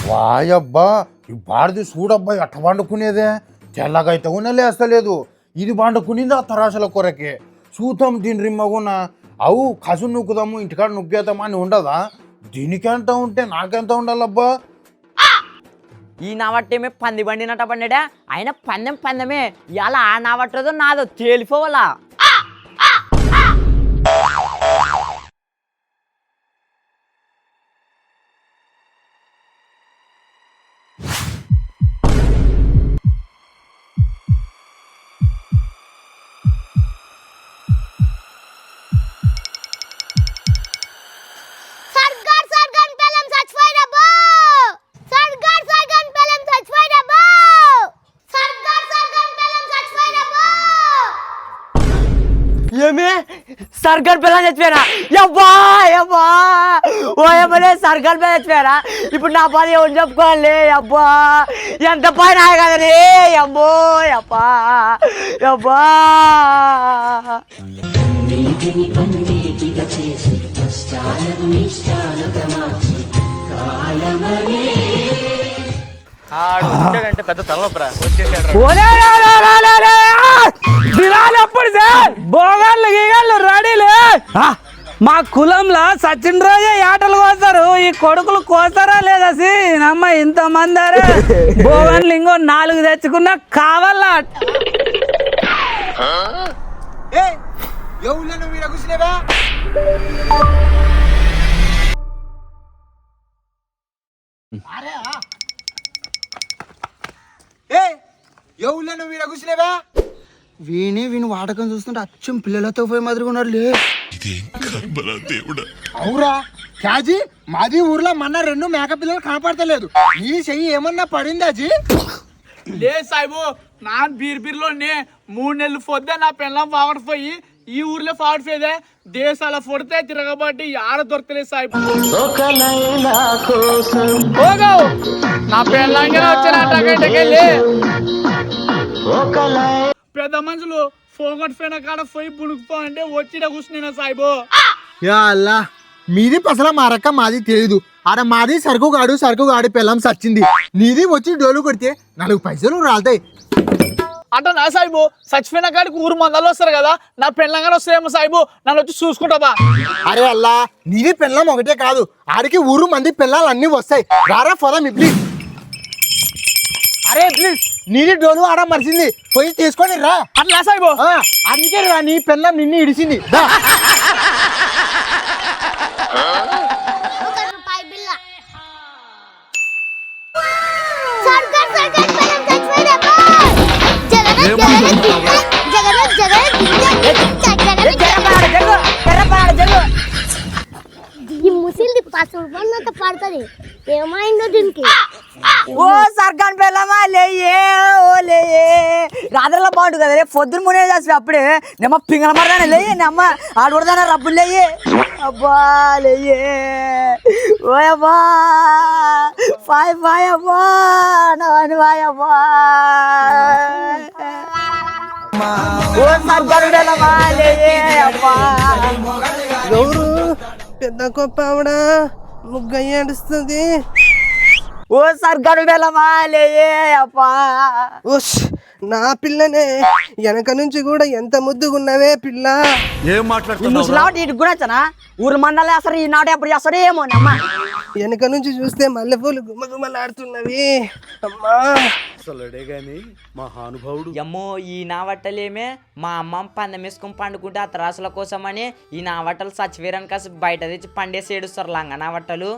వాయబ్బా ఈ బాడిది చూడబ్బా ఎట్ట పండుకునేదే తెల్లగైతే కూడా లేస్తలేదు ఇది పండుకునింది ఆ తరాశల కొరకే చూద్దాం దీని రిమ్మగున అవు కసు నూకుదాము ఇంటికాడ నొక్కేద్దామా అని ఉండదా దీనికెంత ఉంటే నాకెంత ఉండాలబ్బా ఈ నావట్టేమే పంది బండినట్ట పండాడా ఆయన పందెం పందెమే ఇలా ఆ నావట్టదో నాదో తేలిపోవాలా ఏమే సర్గర్ పిల్లలు చచ్చిపోయారా యబ్బా యబ్బా ఓ ఏమలే సర్గర్ పిల్లలు చచ్చిపోయారా ఇప్పుడు నా పని ఎవరు చెప్పుకోవాలి అబ్బా ఎంత పని ఆయ కదరే అబ్బో యబ్బా యబ్బా పెద్ద తలనొప్పరా ఎప్పుడు సార్ బోగాళ్ళు గీగాళ్ళు రెడీలే మా కులంలో సచిన్ రోజే ఆటలు కోస్తారు ఈ కొడుకులు కోస్తారా లేదా నమ్మ ఇంత మందారే బోగాళ్ళు ఇంకో 4 తెచ్చుకున్నా కావాలా వీని వాడకం చూస్తుంటే అచ్చం పిల్లలతో పోయి మాదిరిగా ఉన్నారులే అవురా క్యాజీ మాది ఊర్లో మన 2 మేక పిల్లలు కనపడతలేదు నీ చెయ్యి ఏమన్నా పడిందా జీ లే సాయిబు నా బీర్బీర్లోనే 3 నెలలు పొద్దు నా పిల్లం పోయి ఈ ఊర్లో ఫాడిపోయేదే దేశాల పొడితే తిరగబట్టి ఆడ దొరకలేదు సాయిబు నా పిల్లంగా వచ్చినట్టకెళ్ళి పెద్ద మనుషులు పోగొట్టుపోయిన కాడ పోయి పుణుకుపో అంటే వచ్చి కూర్చున్నా సాయిబు యా అల్లా మీది పసల మారక్క మాది తెలియదు ఆడ మాది సరుకు గాడి పిల్లం సచ్చింది నీది వచ్చి డోలు కొడితే 4 పైసలు రాలుతాయి అంటే నా సాయిబు చచ్చిపోయిన కాడికి ఊరు మందలు వస్తారు కదా నా పెళ్ళంగానే వస్తాయేమో సాయిబు నన్ను వచ్చి చూసుకుంటావా అరే అల్లా నీది పిల్లం ఒకటే కాదు ఆడికి ఊరు మంది పిల్లలు అన్ని వస్తాయి రారా పోదాం ఇప్లీ అరే ప్లీజ్ నీది డోలు ఆడ మరిచింది పోయి తీసుకొని రా అట్లా సాయిబు అందుకే రా నీ పిల్లం నిన్ను ఇడిచింది ఈ ముసిల్ది పసుపు పడుతుంది ఏమైందో దీనికి ఓ సర్గాన్ పిల్లమా లేయే ఓ లేయే రాత్రిలో బాగుంటుంది కదా రే పొద్దున మునే చేసి అప్పుడే నేమ్మ పింగళ మరదానే లేయే నేమ్మ ఆడదానా రబ్బులు లేయే అబ్బా లేయే ఓ అబ్బా ఫాయ్ అబ్బా నవని ఫాయ్ అబ్బా ఓ సర్గాన్ పిల్లమా లేయే అబ్బా ఎవరు పెద్ద గొప్ప ఆవిడ ముగ్గ ఏడుస్తుంది ఓ సార్ గడువెలమాలే అప్పా. ఉష్ నా పిల్లనే వెనక నుంచి కూడా ఎంత ముద్దుగున్నవే పిల్ల. ఏం మాట్లాడుతున్నావు? ఇటు కూడా వచ్చానా ఊరు మండలే అసలు ఈ నాడు ఎప్పుడు చేస్తాడు ఏమో అమ్మా. వెనక నుంచి చూస్తే మల్లెపూలు గుమ్మగుమ్మలాడుతున్నవి అమ్మా. అసలుడే గాని మహానుభావుడు. అమ్మో ఈ నా వట్టలేమే మా అమ్మ పందెం వేసుకొని పండుకుంటే ఆ త్రాసుల కోసమని ఈ నా వట్టలు సచ్చివేరని కాసి బయట తెచ్చి పండేసి ఏడుస్తారు లంగ నా వట్టలు.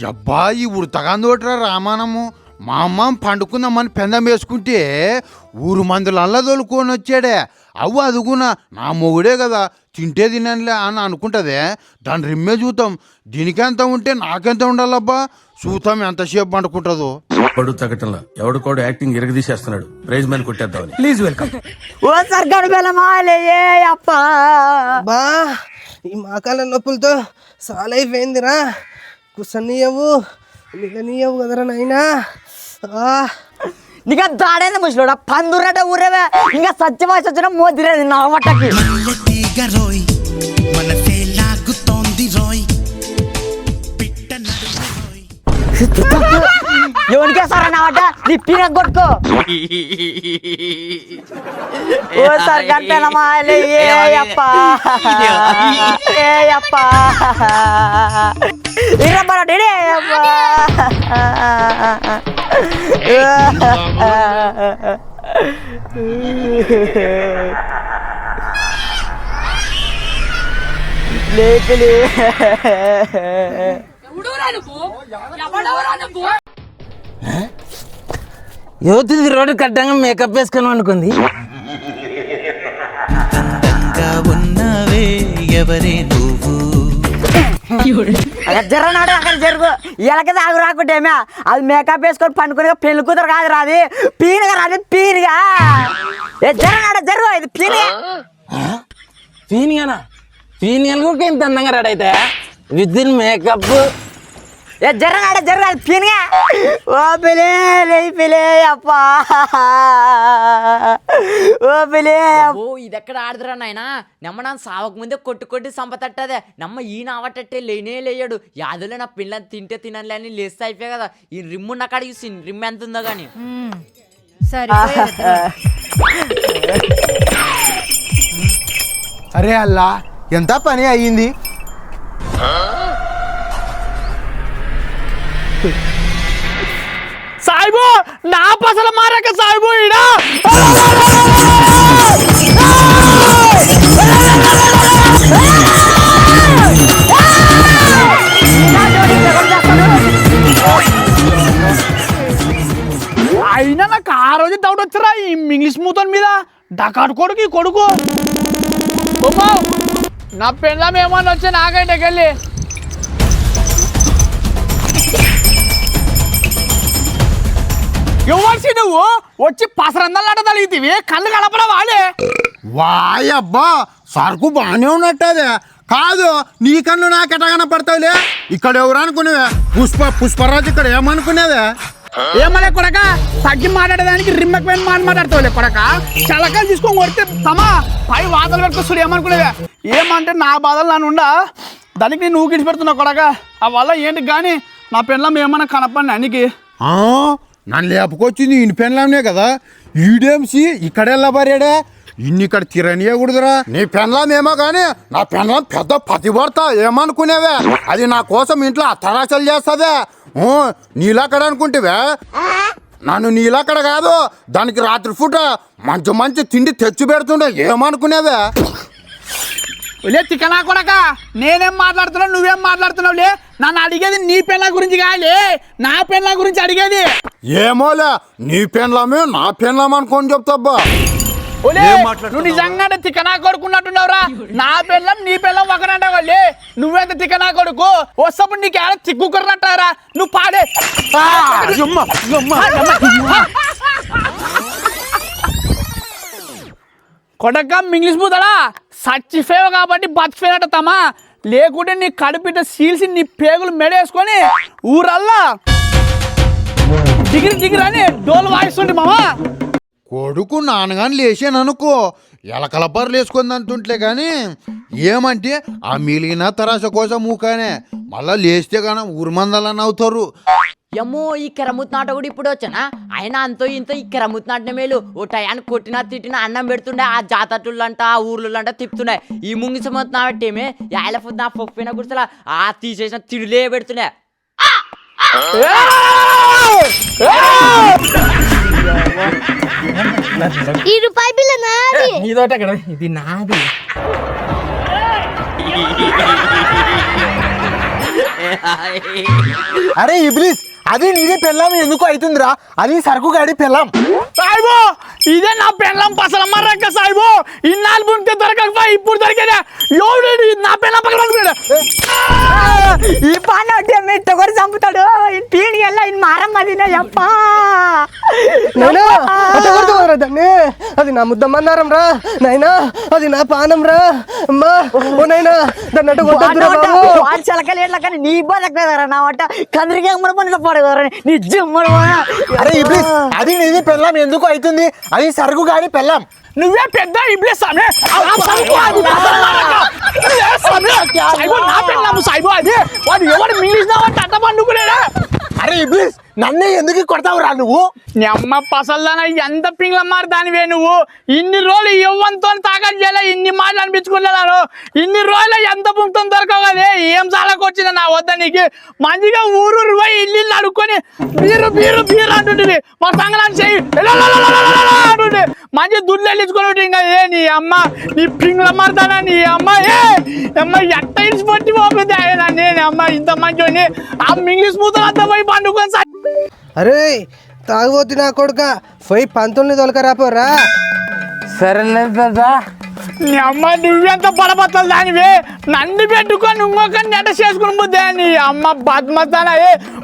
అబ్బా ఈ ఉడతగాందోట్రా రామానము. మా అమ్మ పండుకుందామని పెందం వేసుకుంటే ఊరు మందులు అల్లదొలుకొని వచ్చాడే. అవ్వ అదుగునా నా మొగుడే కదా తింటే తినలే అని అనుకుంటుందే. దాని రిమ్మే చూద్దాం. దీనికెంత ఉంటే నాకెంత ఉండాలబ్బా. చూద్దాం ఎంతసేపు పండుకుంటుందో. పడు తగ్గటంలో ఎవడికోడు యాక్టింగ్ ఇరగదీసేస్తున్నాడు. ప్రైజ్ మ్యాన్ కొట్టేద్దామని. Please welcome. ఓ సార్ గడువెలమాలే అప్పా. బా ఈ మాకాల నొప్పులతో సాలైపోయిందిరా. కుసనీయవు నిలనీయవు కదరా నాయనా. నీకు దాడైంది ముసలోడా పందురట ఊరేవే ఇంకా సత్యవాసి వచ్చిన మోదిరేది నా వట్టకి. ఎవరికేసారా నా వట్ట నీ పీన కొట్టుకో. ఓ సార్ గంటలమాలే అప్పా ఏ అప్పా ఇరబడి అప్పా. లేపలే యువతి రోడ్డు కట్టంగా మేకప్ వేసుకొని అనుకుంది. జరనాడు అక్కడ జరుగు ఎలక తాగు రాకుంటేమే అది మేకప్ వేసుకొని పండుకుని పెళ్లి కూతురు కాదు రాది పీనుగా రాదు పీనుగా. జరనాడు జరుగు ఇది పీనుగా. పీనియనా పీనియన్ కూడా ఇంత అందంగా రెడీ అయితే విత్ ఇన్ మేకప్. జరనాడు జరుగు అది పీనుగా. ఓ పిలే పిలే అప్పా ఓ పిలే. ఓ ఇది ఎక్కడ ఆడదురా నాయనా నమ్మ నా సావకు ముందే కొట్టు కొట్టి సంపతట్టదే నమ్మ ఈ నావటట్టే లేనే లేయడు యాదులే నా పిల్లని తింటే తినలే అని లేస్తే అయిపోయా కదా. ఈ రిమ్ము నా కాడికి రిమ్ ఎంత ఉందో గాని. అరే అల్లా ఎంత పని అయ్యింది. సాయిబు నా పసల మారక సాయిబు ఈడ. అయినా నాకు ఆ రోజు డౌట్ వచ్చరా ఈ ఇంగ్లీష్ మూతన్ మీద డకాడు కొడుకు ఈ కొడుకు. నా పెళ్ళం ఏమన్నా వచ్చా నాకైతే వెళ్ళి ఎవరిసి నువ్వు వచ్చి పసరందలాట తలిగితివి కళ్ళు కలపడం వాడే. వాయబ్బా సరుకు బాగానే ఉన్నట్టదే. కాదు నీ కన్ను నాకెటగానే పడతావులే. ఇక్కడ ఎవరు అనుకునేవే పుష్పరాజు ఇక్కడ ఏమనుకునేదే. ఏమలే కొడక తగ్గి మాట్లాడేదానికి రిమ్మకి పోయిన మాట్లాడతావులే కొడక. చలకాలు తీసుకొని కొడితే తమా పై వాతలు పెట్టుకొస్తాడు ఏమనుకునేవే. ఏమంటే నా బాధలు నన్ను ఉండా దానికి నేను ఊకిడిచి పెడుతున్నా కొడక. ఆ వల్ల ఏంటి కానీ నా పెళ్ళం ఏమన్నా కనపడి అనికి నన్ను లేపుకొచ్చింది ఇన్ని పెన్లాంనే కదా. ఈడేంసి ఇక్కడ వెళ్ళబరాడే ఇన్ని ఇక్కడ తిరనియకూడదురా. నీ పెన్లామేమో కానీ నా పెన్లాం పెద్ద పతివర్త ఏమనుకునేవే. అది నా కోసం ఇంట్లో అత్తరాశలు చేస్తుందే. నీలక్కడ అనుకుంటేవే నన్ను నీలక్కడ కాదు దానికి రాత్రి పూట మంచి మంచి తిండి తెచ్చి పెడుతుండే ఏమనుకునేవే. లే తిక్కనా కొడక నేనేం మాట్లాడుతున్నావు నువ్వేం మాట్లాడుతున్నావులే. నన్ను అడిగేది నీ పెళ్ళ గురించి కాలే నా పెళ్ళ గురించి అడిగేది. ఏమోలే నీ పెన్లామే నా పెన్లాం అనుకోని చెప్తాబ్బా. నువ్వు నిజంగా తిక్కనా కొడుకున్నట్టున్నావురా. నా పెళ్ళం నీ పెళ్ళం ఒకరంటే వాళ్ళే నువ్వెంత తిక్కనా కొడుకు వస్తప్పుడు నీకు ఏడ తిక్కుకున్నట్టారా నువ్వు పాడే. కొడక ఇంగ్లీష్ పోతాడా సచ్చిఫేవ కాబట్టి బతికిపోయినట్ట తమా. లేకుంటే నీ కడుపిట సీల్సి నీ పేగులు మెడేసుకొని ఊరల్లా డిగ్రీ డిగ్రీ అని డోలు వాయిస్తుంటే మామా. కొడుకు నాన్నగాని లేచాననుకో ఎలకల బర్రెలు వేసుకుంది అంటుంట్లే కానీ ఏమంటే ఆ మిలిగిన తరాస కోసం ఊకానే మళ్ళా లేస్తే కానీ ఊరుమందాలని అవుతారు. ఏమో ఈ కెరముత్ కూడా ఇప్పుడు వచ్చానా ఆయన అంతో ఇంతో ఈ కెరముత్ నాటిన మేలు ఓ టయానికి కొట్టినా తిట్టినా అన్నం పెడుతుండే ఆ జాతరులంట ఆ ఊర్లంట తిప్పుతున్నాయి. ఈ ముంగిసమొత్ నాటేమే యాలఫుద్ నా పొప్పిన గుర్తులా ఆ తీసేసిన తిడులే పెడుతుండే. ఈ రూపాయి బిల్ల నాది. ఇది నాది. అరే ఇబ్లీస్, అది నీదే పెళ్ళాం ఎందుకు అవుతుందిరా? అది సరుకు గాడి పెళ్ళాం. సాయిబో ఇదే నా పెళ్ళం పసల మర్రక్క సాయిబో. ఇన్నాళ్ళు ఉంటే దొరకకపో ఇప్పుడు దొరికేదా? ఎవడు నా పెళ్ళం పక్కన ఈ పాన మెట్ట కూడా చంపుతాడు. పీడి ఎలా మారం మదినా అప్పా దాన్ని. అది నా ముద్దమన్నారం రా నైనా, అది నా పానం రా అమ్మా. ఓ నైనా దాన్ని అట్ట కొట్టద్దురా బాబు. చలకలేట్ల కానీ నీ బతకలేదరా నా వంట కందరికి ఎమ్మడ పనులు పడగలరా నీ జిమ్మడు. అరే ఇబ్లీస్, అది నీది పెళ్ళాం ఎందుకు అవుతుంది? అది సరుకు గాడి పెళ్ళాం. నువ్వే పెద్ద ఇబ్లీస్ సామే. నా పెళ్ళాము సాయిబో అది. వాడు ఎవడు మింగిసినావంటే అట్ట పండుకునేడా? అరే ఇబ్లీస్, నన్నే ఎందుకు కొడతావురా నువ్వు? నీ అమ్మ పసల్దాన ఎంత పింగ్ల మారుదానివే నువ్వు. ఇన్ని రోజులు ఇవ్వంతో తాకట్టు చేయలే, ఇన్ని మాటలు అనిపించుకున్నాను. ఇన్ని రోజులు ఎంత పుంక్తం దొరకవు కదే. ఏం సాలకొచ్చింది నా వద్ద నీకు? మంచిగా ఊరు పోయి ఇల్లు అడుక్కొని బీరు బీరు బీరు అంటుంటుంది. మా సంగలాన్ని చెయ్యి అంటుండే మంచి దుడ్లు వెళ్ళించుకొని ఇంకా ఏ నీ అమ్మ నీ పింగ్ల మారుతానా నీ అమ్మ. అమ్మ ఎట్ట ఇడిచి పట్టి పోతుంది ఆయన. నేను అమ్మ ఇంత మంచి ఆ ఇంగ్లీష్ మూతలు అంతా పోయి పండుకొని. అరే తాగుబోతు నా కొడుక, పోయి 19 తొలకరాపోరా. సరేలే పెద్దా. నీ అమ్మ నువ్వెంత బలబత్తలు దానివే. నన్ను పెట్టుకొని ఇంకొకరిని నెట చేసుకుని పోతే నీ అమ్మ బద్మస్తానా.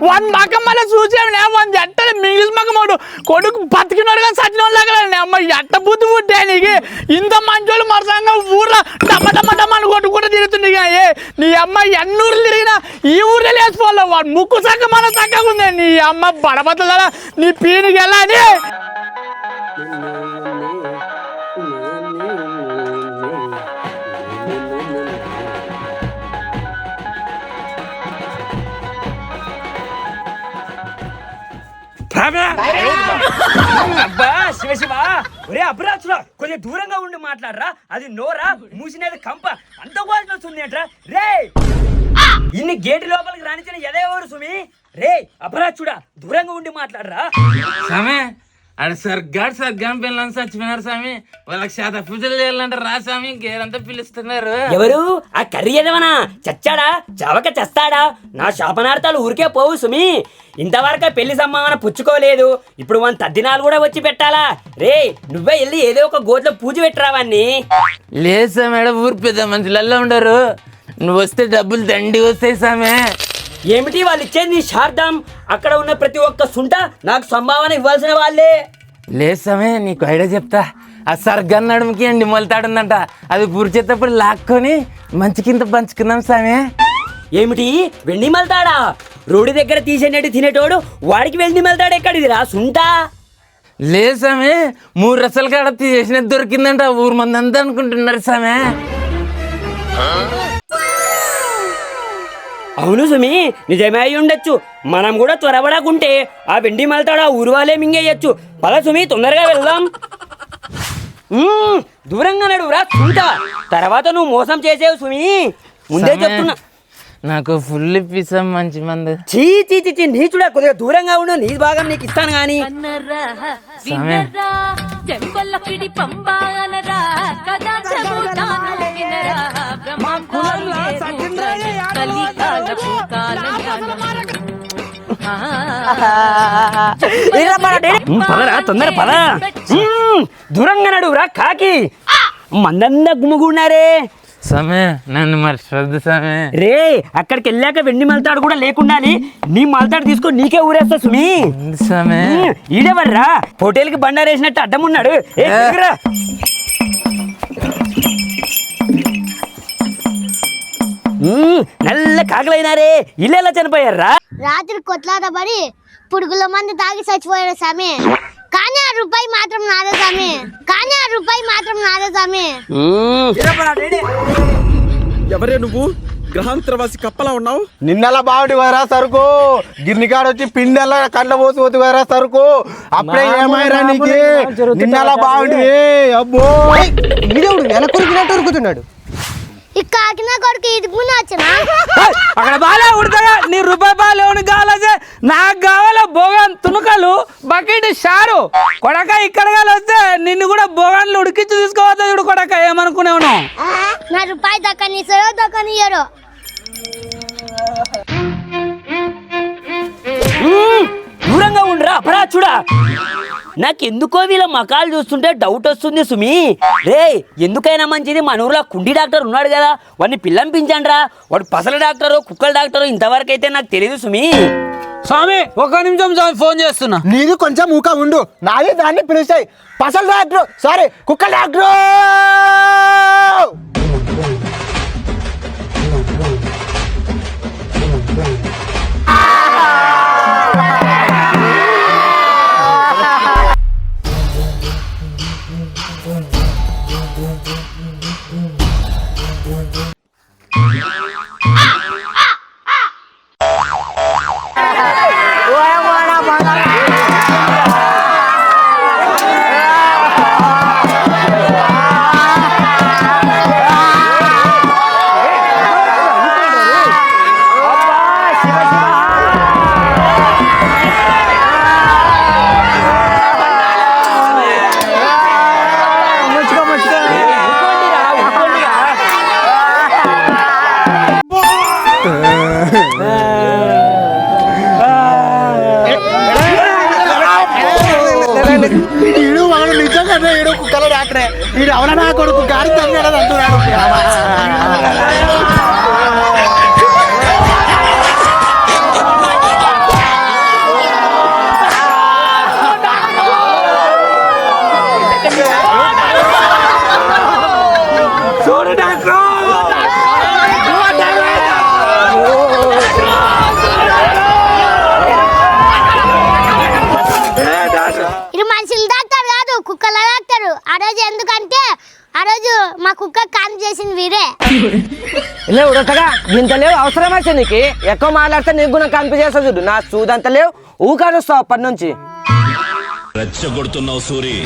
వన్ మకం మళ్ళీ చూసేవనే వన్ ఎట్ట మిగిలిన మకమోడు కొడుకు బతికినోడు కానీ సచ్చినోడు లాగా నీ అమ్మ ఎట్ట బుద్ధి పుట్టే నీకు. ఇంత మంచోళ్ళు మరసంగా ఊర్లో డమ్మ డమ్మ డమ్మని కొట్టుకుంటూ తిరుగుతుంది. నీ అమ్మ ఎన్నూర్లు తిరిగినా ఈ ఊర్లో లేచిపోలే. వాడు ముక్కు సక్క మన చక్కగా ఉంది. నీ అమ్మ బడబత్తలు నీ పీనికి వెళ్ళని. శివ శివ ఒరే అపరాచురా, కొంచెం దూరంగా ఉండి మాట్లాడరా. అది నోరా మూసినది కంప అంత వాసన వస్తుంది అంటరా. రే ఇన్ని గేటు లోపలికి రానిచ్చిన ఎదెవరు సుమి? రే అపరాచుడా దూరంగా ఉండి మాట్లాడరా. సామే ఆడ సర్గాం పిల్లలు చచ్చిపోయినారు స్వామి. వాళ్ళకి శాత పూజలు చేయాలంటారు రా స్వామి. గేరంతా పిలుస్తున్నారు. ఎవరు ఆ కర్రీ ఎదవనా? చచ్చాడా? చావక చస్తాడా? నా శాపనార్థాలు ఊరికే పోవు సుమి. ఇంతవరకు పెళ్లి సంభావన పుచ్చుకోలేదు, ఇప్పుడు మన తద్దినాలు కూడా వచ్చి పెట్టాలా? రే నువ్వే వెళ్ళి ఏదో ఒక గోట్లో పూజ పెట్టరావాన్ని. లేదు సామే, ఊరు పెద్ద మనుషులలో ఉండరు. నువ్వు వస్తే డబ్బులు దండి వస్తాయి సామే. ఏమిటి వాళ్ళు ఇచ్చేది నీ శార్థం? అక్కడ ఉన్న ప్రతి ఒక్క సుంట నాకు సంభావన ఇవ్వాల్సిన వాళ్ళే. లేదు సామే, నీకు ఐడియా చెప్తా. ఆ సర్గం నడుముకి అండి మొలతాడుందంట. అది పూర్చేటప్పుడు లాక్కొని మంచి కింద పంచుకుందాం సామే. ఏమిటి వెండి మల్తాడా? రోడ్డు దగ్గర తీసేనట్టు తినేటోడు వాడికి వెండి మల్తాడు ఎక్కడిదిరా సుంట? లేదు సామే, 3 రసాల కాడ తీసేసినది దొరికిందంట. ఊరు మంది అంతా అనుకుంటున్నారు సామే. అవును సుమి, నిజమే అయి ఉండొచ్చు. మనం కూడా త్వరపడకుంటే ఆ వెండి మల్తాడు ఆ ఊరు వాళ్ళే మింగేయచ్చు. పద సుమి తొందరగా వెళ్దాం. దూరంగా నడువురా సుంట, తర్వాత నువ్వు మోసం చేసేవు సుమి, ముందే చెప్తున్నా. నాకు ఫుల్ ఇప్పిస్తాం మంచి మంది. చీ చీ చీ నీచుడా, కొద్దిగా దూరంగా ఉండు. నీ భాగం నీకు ఇస్తాను గాని. పదరా తొందర పద. దూరంగా నడువురా కాకి. మందందా గుమ్మగున్నారే. సమే నన్ను మరి శ్రద్ధ సమే. రే అక్కడికి వెళ్ళాక వెండి మల్తాడు కూడా లేకుండాని నీ మల్తాడు తీసుకొని నీకే ఊరేస్తా సుమి. సమే ఈడెవర్రా హోటల్కి బండారేసినట్టు అడ్డం ఉన్నాడు. నల్ల కాకలైనారే, ఇల్లు చనిపోయారా? రాత్రి కొట్లాట పడి పురుగుల మంది తాగి చచ్చిపోయాడు సామి. కానీ ఆ రూపాయి మాత్రం నాదే సామి. ఎవరే నువ్వు? గ్రహాంతరవాసి కప్పలా ఉన్నావు. నిన్నలా బాగుంది కదరా సరుకు, గిర్నికాడ వచ్చి పిండెల్లా కండ్ల పోసి పోతు కదరా సరుకు. అప్పుడే ఏమైరా నీకు? నిన్నలా బాగుంది. అబ్బో ఈడవుడు వెనకొరికినట్టు ఉరుకుతున్నాడు. ఈ కాకినా కొడుకు ఇడుకుని వచ్చినా అక్కడ బాగా ఉడతాగా నీ రూపాయి బాగా కావాలే, నాకు కావాలా బోగాన్ తునకలు బకెట్ షారు కొడక. ఇక్కడ వస్తే నిన్ను కూడా బోగాన్లు ఉడికించి తీసుకోవద్దు చూడు కొడక. ఏమనుకునేవు నా రూపాయి దక్కనిస్తారో దక్కనియ్యరో. దూరంగా ఉండరా అపరాచుడా. నాకెందుకో వీళ్ళ మకాలు చూస్తుంటే డౌట్ వస్తుంది సుమి. రే ఎందుకైనా మంచిది మన ఊర్లో కుండి డాక్టర్ ఉన్నాడు కదా, వాడిని పిల్లంపించండ్రా. వాడు పసల డాక్టరు కుక్కల డాక్టరు ఇంతవరకు అయితే నాకు తెలియదు సుమి. స్వామి ఒక నిమిషం స్వామి ఫోన్ చేస్తున్నా. నీది కొంచెం ఊక ఉండు, నాది దాన్ని పిలుస్తాయి. పసల డాక్టర్ సారీ కుక్కల డాక్టర్. ఈడు వాడు నిజంగా ఈడు కుక్కల డాక్టరే. ఈడు అవన నా కొడుకు గాడి తగ్గడం అంటున్నాడు. చూడు డాక్టర్ ఇది మనుషుల డాక్టర్ కాదు, కుక్కల డాక్టర్. ఆ రోజు ఎందుకంటే ఆ రోజు మా కుక్క కాన్ చేసింది వీరే. లేవు ఉడతగా ఇంత లేవు అవసరమా నీకు? ఎక్కువ మాట్లాడితే నీకు కూడా కనిపించేస్తుంది. నా చూదంత లేవు ఊకాడొస్తావు అప్పటి నుంచి. రెచ్చగొడుతున్నావు సూరి.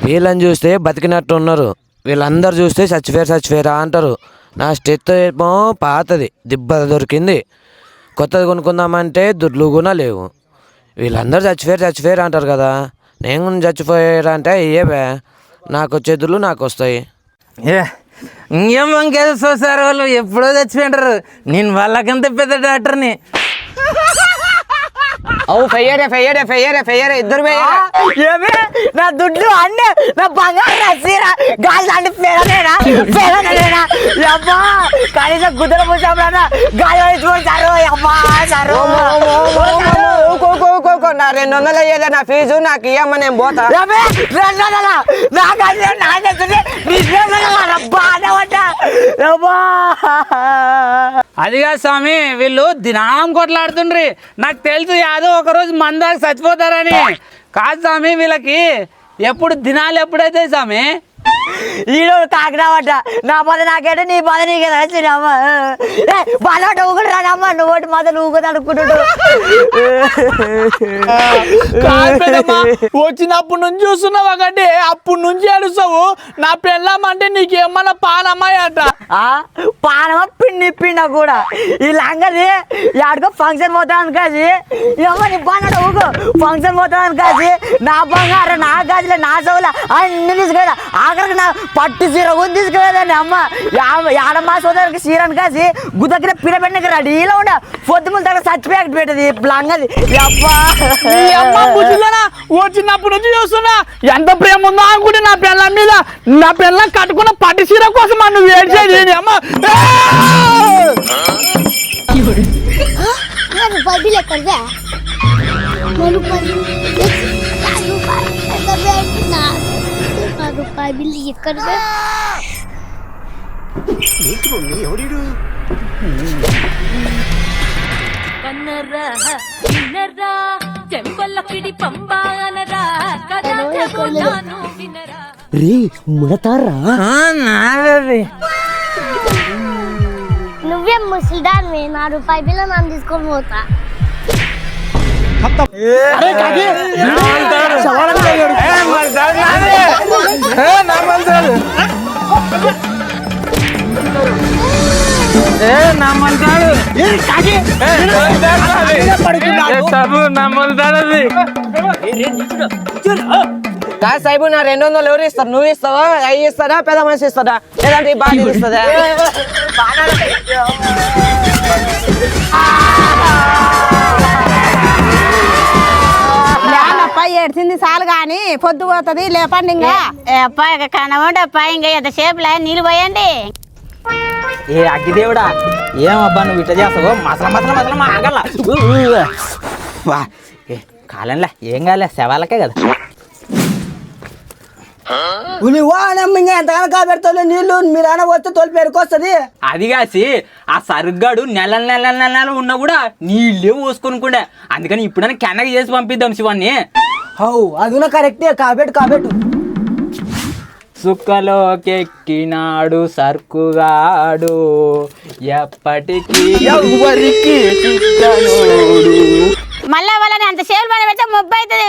వీళ్ళని చూస్తే బతికినట్టు ఉన్నారు, వీళ్ళందరూ చూస్తే చచ్చిపోయారా అంటారు. నా స్టెత్ ఏమో పాతది దిబ్బ దొరికింది, కొత్తది కొనుక్కుందామంటే దుడ్లు కూడా లేవు. వీళ్ళందరూ చచ్చిపోయారు అంటారు కదా, నేను చచ్చిపోయారా అంటే ఏవే నాకు వచ్చే దుడ్లు నాకు వస్తాయి. ఇంకేం ఇంకేదో చూసారు వాళ్ళు ఎప్పుడో చచ్చిపోయింటారు. నేను వాళ్ళకంత పెద్ద డాక్టర్ని. అవు ఫెయ్యరే ఇద్దరు ఏమే నా దుడ్లు అన్నీ నా బంగారు నా సీర గాలి లాంటి పేరనేనా అమ్మా. కనీసం గుద్దల పూసారా గాలి వేసుకుంటారు అమ్మా సారు. నా 200 అయ్యేదా నా ఫీజు నాకు ఇయ్యమ్మ, నేను పోతా. అదిగా స్వామి వీళ్ళు దినాం కొట్లాడుతుండ్రి. నాకు తెలుసు యాదో ఒకరోజు మందాక చచ్చిపోతారని. కాదు స్వామి వీళ్ళకి ఎప్పుడు దినాలు ఎప్పుడైతే స్వామి ఈడో కాకినావట. నా బాధ నాకేంటే నీ బాధ నీకే నచ్చినమ్మ. బాధ ఊగుడు రాదమ్మా, నువ్వు మాత నువ్వు కూడా అనుకుంటుడు. వచ్చినప్పటి నుంచి చూస్తున్నావు ఒకటి, అప్పటి నుంచి ఏడుస్తావు. నా పెళ్ళామంటే నీకేమన్నా పానమ్మాయట. పానమా పిండ కూడా ఈ లంగది ఆడుకో ఫంక్షన్ పోతాను కాసి ఏమో నీ బాగా ఊగు ఫంక్షన్ పోతాను కాసి నా బంగారు నా గాజులే నా సౌల అన్ని తీసుకెళ్ళా. ఆఖరికి నా పట్టు చీర కూడా తీసుకెళ్ళదని అమ్మ. ఏడమ్మా సోదరికి చీరని కాసి గుద్దకిన పిరబెట్టకి రెడీలో ఉండ పొద్దుముల దగ్గర సర్టిఫికేట్ పెట్టది లంగది. వచ్చినప్పుడు నుంచి చూస్తున్నా ఎంత ప్రేమ ఉందో అనుకుంటే నా పిల్లల మీద. నా పిల్లల కట్టుకున్న పట్టు చీర కోసం నువ్వు ఏడ్చేది అమ్మ. రూపాయి ఎక్కడదే రూపాయి బిల్లు ఎక్కడదే. కన్ను వినరా వినరా చెంపల్లకిడి పంబానరా కథ చెబుతాను వినరా రే ముడతారా నువ్వే ముసలిదాన్ని నా రూపాయి బిల్ల నన్ను తీసుకొని పోతా సాయిబు నా 200 ఎవరు ఇస్తారు? నువ్వు ఇస్తావా, అయ్యి ఇస్తాడా, పెద్ద మనిషి ఇస్తాడా, లేదంటే ఈ బాగా ఇస్తుందా? ఏడ్చింది చాలు గాని పొద్దు పోతుంది లేపండి ఇంకా కనవండప్ప ఇంకా ఎంతసేపు నీళ్ళు పోయండి. ఏ అగ్గిదేవుడా ఏమబ్బా నువ్వు ఇట్లా చేస్తావు? మసల మసల మసల ఆగల కాలంలా ఏం కాలే శవాలకే కదా. ఎంతగానో కాబెడతావు నీళ్ళు మీరు అన్న వస్తే తోలి పెరుకొస్తుంది. అది కాసి ఆ సరుగ్గాడు నెల నెల నెల ఉన్నా కూడా నీళ్ళే పోసుకొనుకుండే. అందుకని ఇప్పుడైనా కెనక చేసి పంపిద్దాం శివాన్ని. అది కరెక్టే కాబెట్టు. సుక్కలోకెక్కినాడు సర్కుగాడు ఎప్పటికీ ఎవరికి మళ్ళా వాళ్ళని అంత సేవలు పని పెడితే ముబ్బై అవుతుంది.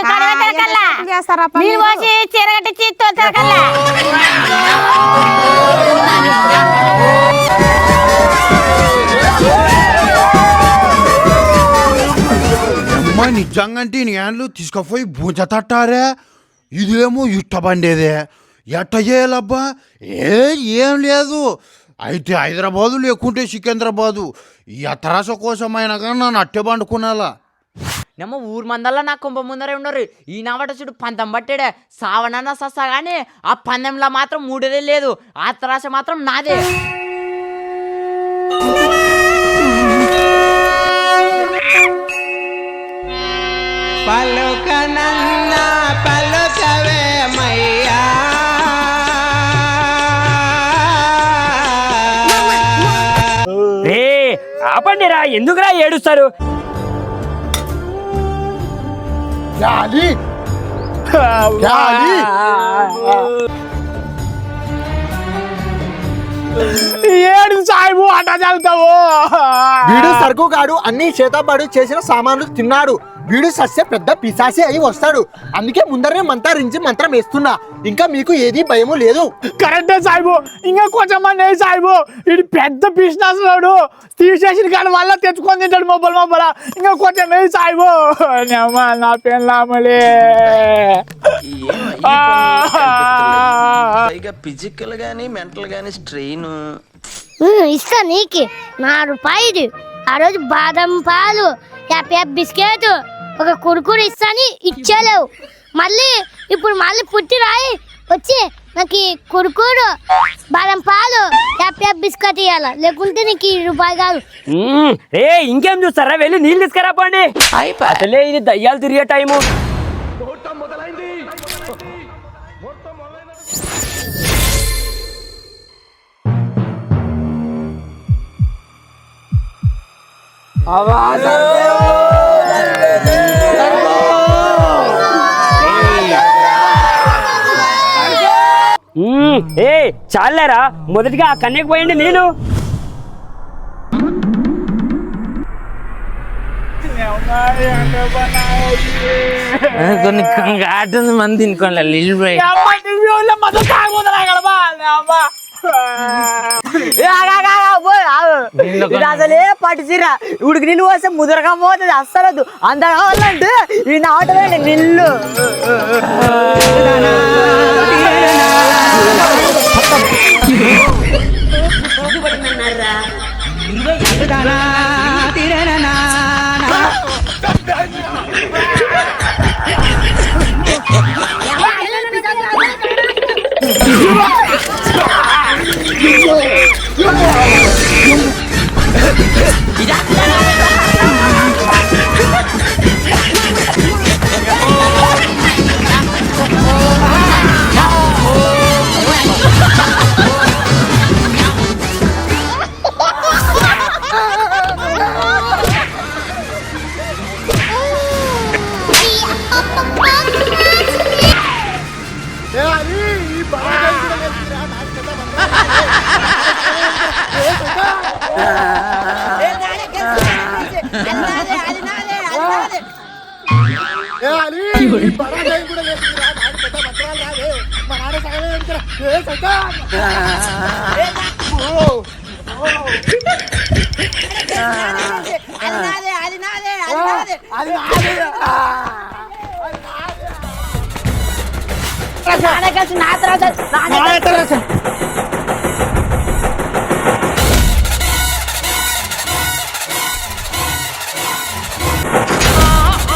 నీళ్ళు పోసి చీరగట్టి తోలుతారకల్లా. అమ్మా నిజంగంటే నేను తీసుకుపోయి భుజ తట్టారే. ఇదేమో ఇట్ట బండేదే ఎట్ట చేయాలబ్బా? ఏం లేదు. అయితే హైదరాబాదు లేకుంటే సికింద్రాబాదు ఈ అతరాస కోసమైనా కానీ నన్ను అట్టే పండుకున్నాలా. నేమో ఊరు మందల్లా నా కుంభ ముందరే ఉన్నారు. ఈ నవట చూడు పందెం పట్టాడే సావనన్నా సస్తా కానీ ఆ పందెంలో మాత్రం మూడేదే లేదు. ఆ త్రాస మాత్రం నాదే. పలుకనన్నా పలుకవేమయ్యా రే ఆపండిరా, ఎందుకురా ఏడుస్తారు? ఏడు సాయిబు అట్ట చదువుతావు. వీడు సరుకు గాడు అన్ని చేతబడి చేసిన సామాన్లు తిన్నాడు. వీడు సస్య పెద్ద పిశాసి అయి వస్తాడు. అందుకే ముందరనే మంత్రించి మంత్రం వేస్తున్నా. ఇంకా మీకు ఏది భయము లేదు. కరెక్టే సాయిబు. ఇంకా కొంచెం మంది సాయిబు ఇది పెద్ద బిజినెస్ లోడు తీసేసిన కాడ వల్ల తెచ్చుకొని తింటాడు మొబైల్. ఇంకా కొంచెం సాయిబు నా పెళ్ళామలే. ఫిజికల్ గానీ మెంటల్ గానీ స్ట్రెయిన్ ఇస్తా నీకి 4 రూపాయలు. ఆ రోజు బాదం పాలు, యాపీ బిస్కెట్, ఒక కురుకురు ఇస్తాని ఇచ్చేలేవు. ఇప్పుడు మళ్ళీ పుట్టి రాయి వచ్చి నాకు కురుకురు, బాదం పాలు, యాపీ బిస్కెట్ ఇవ్వాల. లేకుంటే నీకు 2 రూపాయలు కాదు. రే ఇంకేం చూస్తారా? వెళ్ళి నీళ్ళు తీసుకురా పోండి. అసలే ఇది దయ్యాలు తిరిగే టైము. ఏ చాలేరా, మొదటిగా ఆ కన్యకు పోయండి నేను. కొన్ని ఆటది మంది తినుకోండి నీళ్ళు పోయి అసలే పట్టిసిరా ఉడికి నిన్ను పోస్తే ముదరగా పోతుంది. అస్సలు అంత కావాలంటే ఈ నాటమే నిల్లు.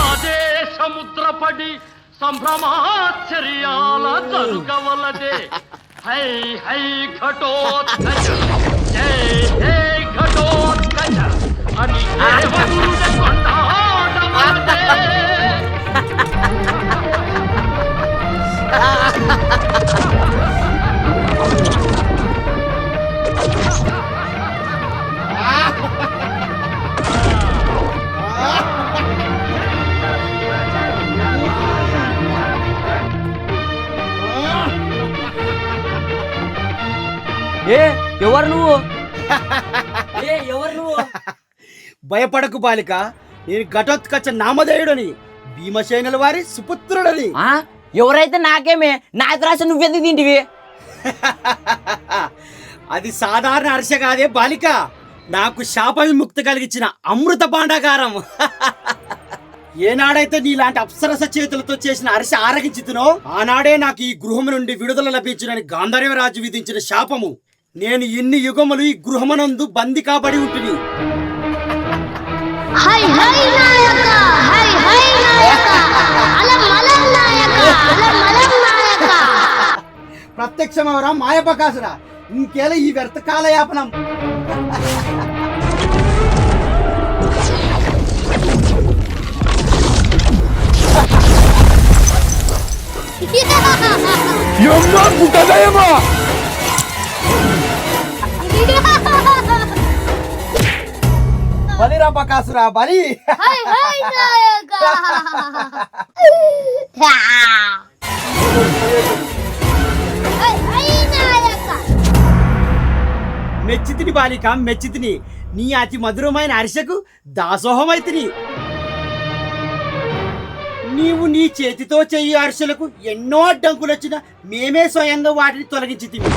అదే సముద్రపడి సంభ్రమాశ్చర్యాల జరుగవలదే హై హై ఘటోత్కచ జై హే ఘటోత్కచ అని దేవగురుడ కొండాడవలదే ఎవరు నువ్వు ఎవరు నువ్వు? భయపడకు బాలిక, నేను ఘటోత్కచ నామధేయుడని, భీమసేనుల వారి సుపుత్రుడని. ఎవరైతే నాకేమే నా త్రాస నువ్వెందుకు తింటివి? అది సాధారణ అర్ష కాదే బాలిక, నాకు శాప విముక్తి కలిగించిన అమృత భాండాగారం. ఏనాడైతే నీలాంటి అప్సరస చేతులతో చేసిన అరిసె ఆరగించుతునో ఆనాడే నాకు ఈ గృహం నుండి విడుదల లభించునని గాంధర్వరాజు విధించిన శాపము. నేను ఇన్ని యుగములు ఈ గృహమనందు బంది కాబడి ఉంటుంది. ప్రత్యక్షమవరా మాయపకాసురా, ఇంకేలా ఈ వ్యర్థ కాలయాపనం. బలిరా బకాసురా బలి. మెచ్చితిని బాలిక మెచ్చితిని, నీ అతి మధురమైన అరిసెకు దాసోహమైతిని. నీవు నీ చేతితో చెయ్యి అరిసెలకు ఎన్నో అడ్డంకులు వచ్చినా మేమే స్వయంగా వాటిని తొలగించితిమి.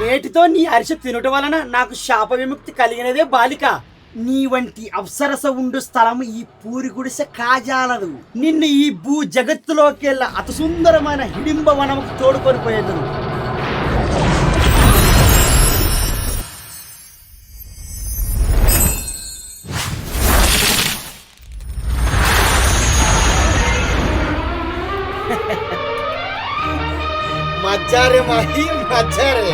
నేటితో నీ అరిసె తినటం వలన నాకు శాప విముక్తి కలిగినదే బాలిక. నీ వంటి అప్సరస ఉండు స్థలం ఈ పూరి గుడిసె కాజాలదు. నిన్ను ఈ భూ జగత్తులోకెల్లా అతి సుందరమైన హిడింబ వనముకు తోడుకొని పోయేదను. మజ్జారే మాహి మజ్జారే.